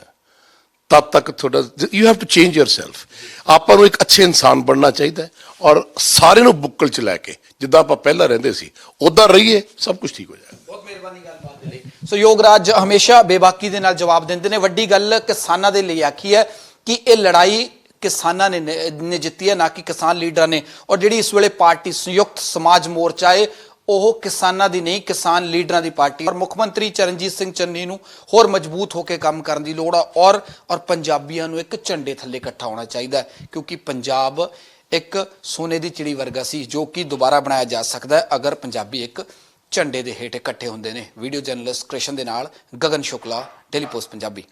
ਤਦ ਤੱਕ ਤੁਹਾਡਾ you have to change yourself ਆਪਾਂ ਨੂੰ ਇੱਕ ਅੱਛੇ ਇਨਸਾਨ ਬਣਨਾ ਚਾਹੀਦਾ ਔਰ ਸਾਰੇ ਨੂੰ ਬੁੱਕਲ 'ਚ ਲੈ ਕੇ ਜਿੱਦਾਂ ਆਪਾਂ ਪਹਿਲਾਂ ਰਹਿੰਦੇ ਸੀ ਉੱਦਾਂ ਰਹੀਏ ਸਭ ਕੁਝ ਠੀਕ ਹੋ ਜਾਏਗਾ ਬਹੁਤ ਮਿਹਰਬਾਨੀ ਗੱਲਬਾਤ ਦੇ ਲਈ ਸੋ ਯੋਗਰਾਜ ਹਮੇਸ਼ਾ ਬੇਬਾਕੀ ਦੇ ਨਾਲ ਜਵਾਬ ਦਿੰਦੇ ਨੇ ਵੱਡੀ ਗੱਲ ਕਿਸਾਨਾਂ ਦੇ ਲਈ ਆਖੀ ਹੈ ਕਿ ਇਹ ਲੜਾਈ ਕਿਸਾਨਾਂ ਨੇ ਜਿੱਤੀ ਹੈ ਨਾ ਕਿ ਕਿਸਾਨ ਲੀਡਰਾਂ ਨੇ ਔਰ ਜਿਹੜੀ ਇਸ ਵੇਲੇ ਪਾਰਟੀ ਸੰਯੁਕਤ ਸਮਾਜ ਮੋਰਚਾ ਹੈ ਉਹ ਕਿਸਾਨਾਂ ਦੀ ਨਹੀਂ ਕਿਸਾਨ ਲੀਡਰਾਂ ਦੀ ਪਾਰਟੀ ਔਰ ਮੁੱਖ ਮੰਤਰੀ ਚਰਨਜੀਤ ਸਿੰਘ ਚੰਨੀ ਨੂੰ ਹੋਰ ਮਜ਼ਬੂਤ ਹੋ ਕੇ ਕੰਮ ਕਰਨ ਦੀ ਲੋੜ ਆ ਔਰ ਪੰਜਾਬੀਆਂ ਨੂੰ ਇੱਕ ਝੰਡੇ ਥੱਲੇ ਇਕੱਠਾ ਹੋਣਾ ਚਾਹੀਦਾ ਹੈ ਕਿਉਂਕਿ ਪੰਜਾਬ ਇੱਕ ਸੋਨੇ ਦੀ ਚਿੜੀ ਵਰਗਾ ਸੀ ਜੋ ਕਿ ਦੁਬਾਰਾ ਬਣਾਇਆ ਜਾ ਸਕਦਾ ਹੈ ਅਗਰ ਪੰਜਾਬੀ ਇੱਕ ਝੰਡੇ ਦੇ ਹੇਠ ਇਕੱਠੇ ਹੁੰਦੇ ਨੇ ਵੀਡੀਓ ਜਰਨਲਿਸਟ ਕ੍ਰਿਸ਼ਨ ਦੇ ਨਾਲ ਗਗਨ ਸ਼ੁਕਲਾ ਡੇਲੀ ਪੋਸਟ ਪੰਜਾਬੀ